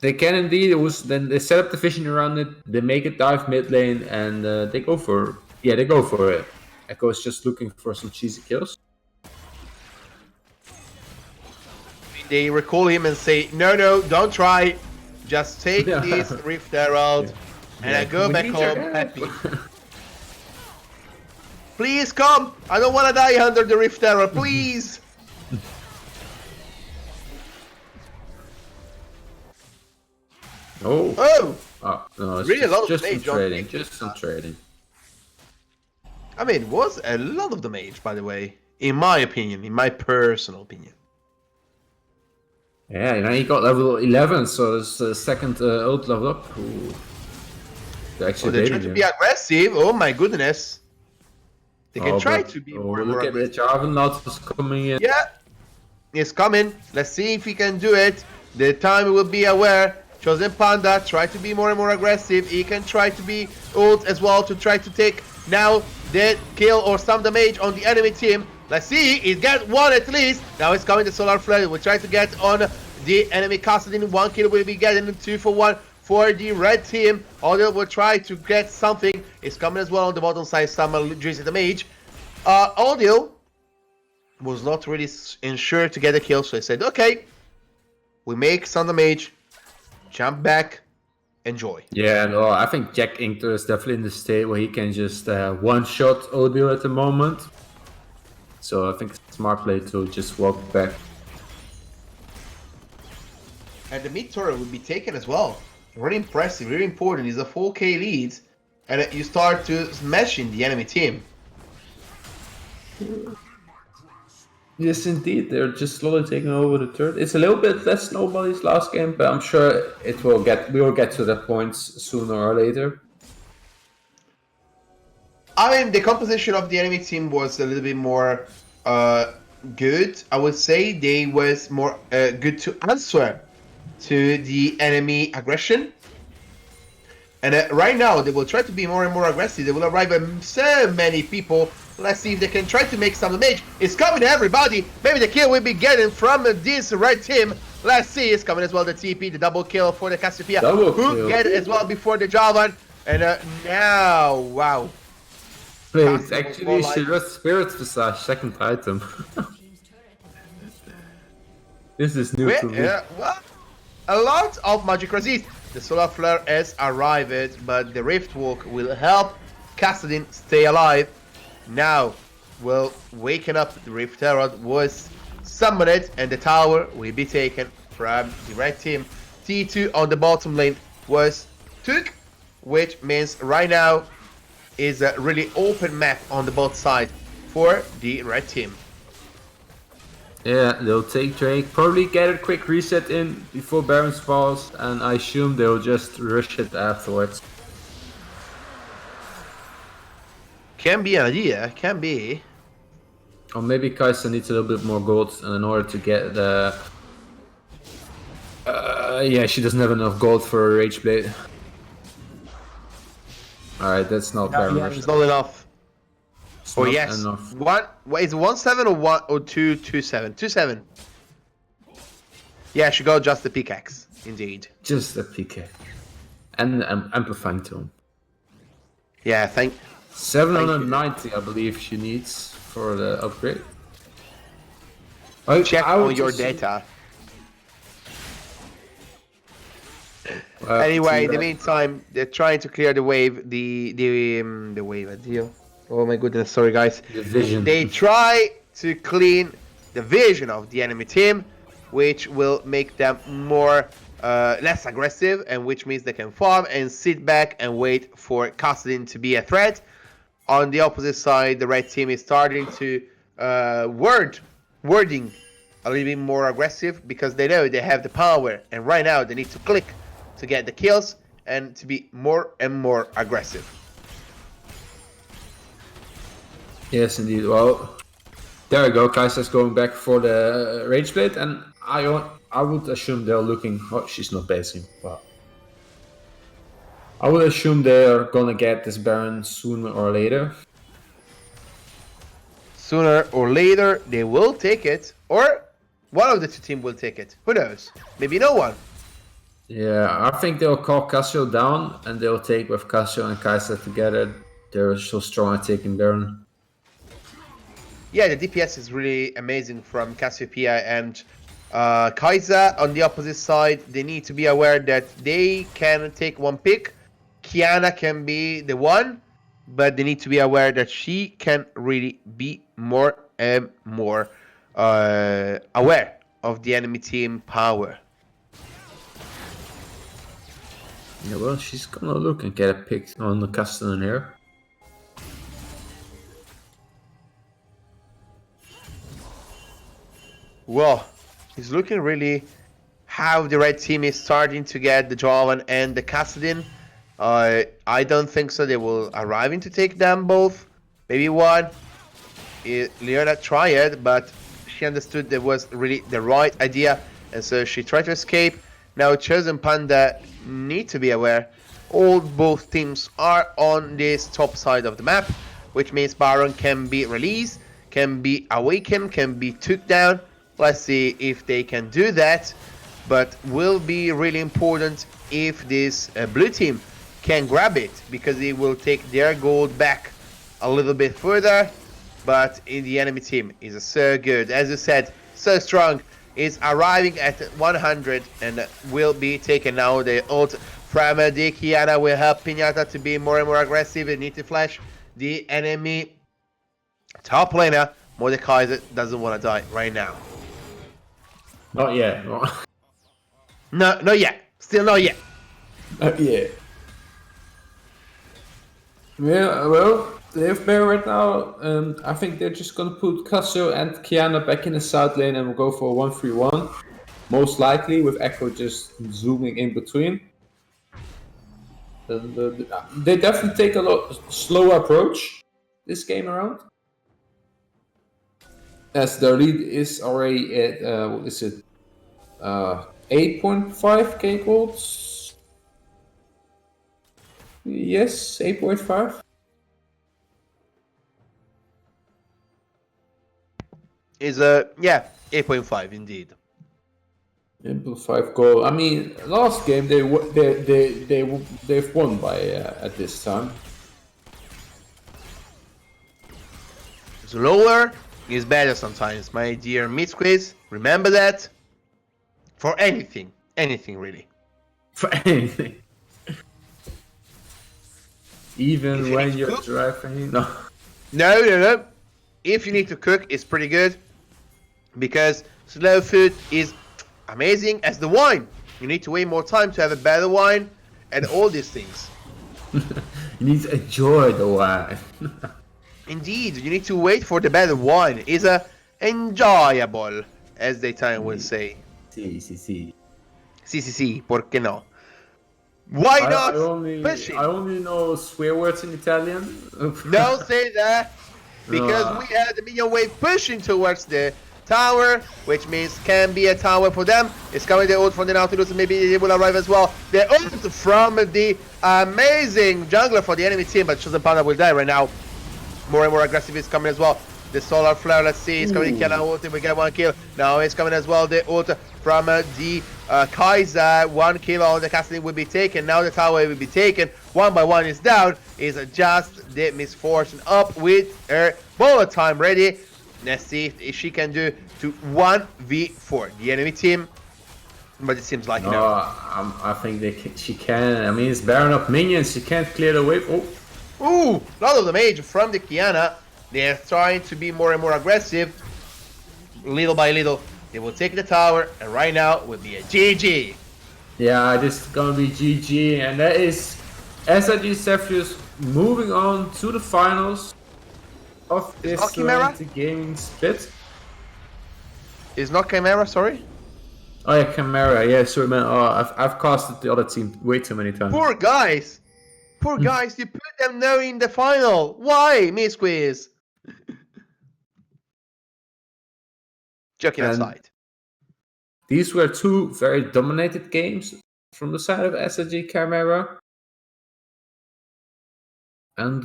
They can indeed. Then they set up the vision around it. They make it dive mid lane, and they go for it. Echo is just looking for some cheesy kills. They recall him and say, no, don't try. Just take this Rift Herald and I go back home happy. Please come. I don't want to die under the Rift Herald. Please. Oh no, it's really a lot of just some damage. trading. Just some trading. I mean, it was a lot of damage, by the way. In my opinion, in my personal opinion. Yeah, he got level 11, so it's the second ult level up. Ooh. They're actually They're trying to be aggressive. Oh my goodness. They can try to be more and more look at the aggressive. Jarvan Nautilus coming in. Yeah, it's coming. Let's see if he can do it. The time will be aware. Chosen Panda try to be more and more aggressive. He can try to be ult as well to try to take now the kill or some damage on the enemy team. Let's see, he got 1 at least. Now it's coming the Solar Flare. We'll try to get on the enemy Kassadin. 1 kill will be getting 2 for 1 for the red team. Although will try to get something. It's coming as well on the bottom side. Some Drizzy damage. Audio was not really ensured to get a kill, so I said, okay, we make some damage. Jump back, enjoy. Yeah, no, I think Jack Inkter is definitely in the state where he can just one-shot Odile at the moment. So I think it's a smart play to just walk back. And the mid turret will be taken as well. Really impressive, really important. It's a 4k lead, and you start to smashing the enemy team. Yes, indeed, they're just slowly taking over the turret. It's a little bit less nobody's last game, but I'm sure we will get to that point sooner or later. I mean, the composition of the enemy team was a little bit more good. I would say they was more good to answer to the enemy aggression. And right now, they will try to be more and more aggressive. They will arrive at so many people. Let's see if they can try to make some damage. It's coming to everybody. Maybe the kill will be getting from this red team. Let's see. It's coming as well, the TP, the double kill for the Cassiopeia. Double Who kill. get it as well before the Javan. And now, wow. Wait, Castle actually, more she like- was Spirit Visage, second item. This is new to me. Well, a lot of magic resist. The Solar Flare has arrived, but the Rift Walk will help Kassadin stay alive. Now, well, waking up, the Rift Herald was summoned, and the tower will be taken from the red team. T2 on the bottom lane was took, which means right now is a really open map on the both side for the red team. Yeah, they'll take Drake, probably get a quick reset in before Baron's falls, and I assume they'll just rush it afterwards. Can be an idea, can be. Or maybe Kai'Sa needs a little bit more gold in order to get the... yeah, she doesn't have enough gold for a Rage Blade. Alright, that's not Baron rush. It's not enough. It's Oh not yes, enough. is it 1-7 or 1 or 2-2-7? 2-7. Yeah, she got just the pickaxe, indeed. Just a PK. And Amplifying Tome. Yeah, thank 790, I believe she needs for the upgrade. Well, check I would on your just- data. well, Anyway, in the see, meantime, they're trying to clear the wave. The wave deal. Oh my goodness, sorry guys. the vision. They try to clean the vision of the enemy team, which will make them more less aggressive, and which means they can farm and sit back and wait for Kassadin to be a threat. On the opposite side, the red team is starting to wording a little bit more aggressive because they know they have the power, and right now they need to click to get the kills and to be more and more aggressive. Yes, indeed. Well, there we go. Kai'Sa's going back for the Rage Blade, and I would assume they're looking... Oh, she's not basing. Wow. I would assume they're gonna get this Baron sooner or later. Sooner or later, they will take it, or one of the two teams will take it. Who knows? Maybe no one. Yeah, I think they'll call Cassio down, and they'll take with Cassio and Kai'Sa together. They're so strong at taking Baron. Yeah, the DPS is really amazing from Cassiopeia and Kai'Sa. On the opposite side, they need to be aware that they can take one pick. Kiana can be the one, but they need to be aware that she can really be more and more aware of the enemy team power. Yeah, well, she's gonna look and get a pick on the Castellan here. Well, it's looking really how the red team is starting to get the Javan and the Kassadin. I don't think so. They will arriving to take them both. Maybe one. Leona tried, but she understood that was really the right idea, and so she tried to escape. Now Chosen Panda need to be aware. Both teams are on this top side of the map, which means Baron can be released, can be awakened, can be took down. Let's see if they can do that, but will be really important if this blue team can grab it, because it will take their gold back a little bit further. But in the enemy team is so good, as you said, so strong, is arriving at 100 and will be taken now. The ult from the Kiana will help Pinata to be more and more aggressive and need to flash the enemy top laner. Mordecai doesn't want to die right now. Not yet. No, not yet. Still not yet. Yeah. Yeah, well, they have Bear right now. I think they're just gonna put Cassio and Kiana back in the south lane and we'll go for a 1-3-1. Most likely, with Echo just zooming in between. They definitely take a lot slower approach. this game around. As the lead is already at what is it? 8.5k golds. Yes, 8.5. Is a 8.5 indeed. 8.5 goal. I mean, last game they've won by at this time. Slower is better sometimes, my dear Mid-Squiz. Remember that. For anything really. For anything. Even If you when need to you're cook? driving. No. No. If you need to cook, it's pretty good. Because slow food is amazing as the wine. You need to wait more time to have a better wine and all these things. You need to enjoy the wine. Indeed, you need to wait for the better wine. It's enjoyable, as the Italian would say. See. Sí, ¿por qué no? Why I not only push it? I only know swear words in Italian. No, say that. Because No. we had the minion wave pushing towards the tower, which means can be a tower for them. It's coming the ult from the Nautilus, and maybe it will arrive as well. The ult from the amazing jungler for the enemy team, but Chosen Panda will die right now. More and more aggressive is coming as well. The solar flare, let's see, it's coming to kill our ult, we get one kill. Now it's coming as well, the ult from the Kaiser. One kill on the castle will be taken. Now the tower will be taken. One by one is down. Is just the misfortune up with her bullet time ready. Let's see if she can do to 1v4 the enemy team. But it seems like No, no. I think she can. I mean, it's Baron of minions. She can't clear the wave. Oh. Ooh, a lot of damage from the Kiana. They're trying to be more and more aggressive. Little by little, they will take the tower, and right now will be a GG. Yeah, this is gonna be GG, and that is SRG Cephus moving on to the finals of this not Chimaera? Serenity gaming split. Is not Chimaera, sorry? Oh yeah, Chimaera. Yeah, sorry man. Oh, I've casted the other team way too many times. Poor guys. Poor guys, you put them now in the final. Why, Miss Quiz? Joking And aside. these were two very dominated games from the side of SRG Chimaera. And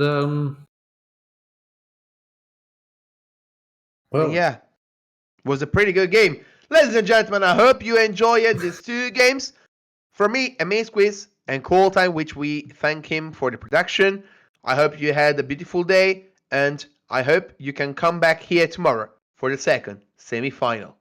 well, Yeah, was a pretty good game. Ladies and gentlemen, I hope you enjoyed these two games. From me, a Miss Quiz and Call Time, which we thank him for the production. I hope you had a beautiful day, and I hope you can come back here tomorrow for the second semi-final.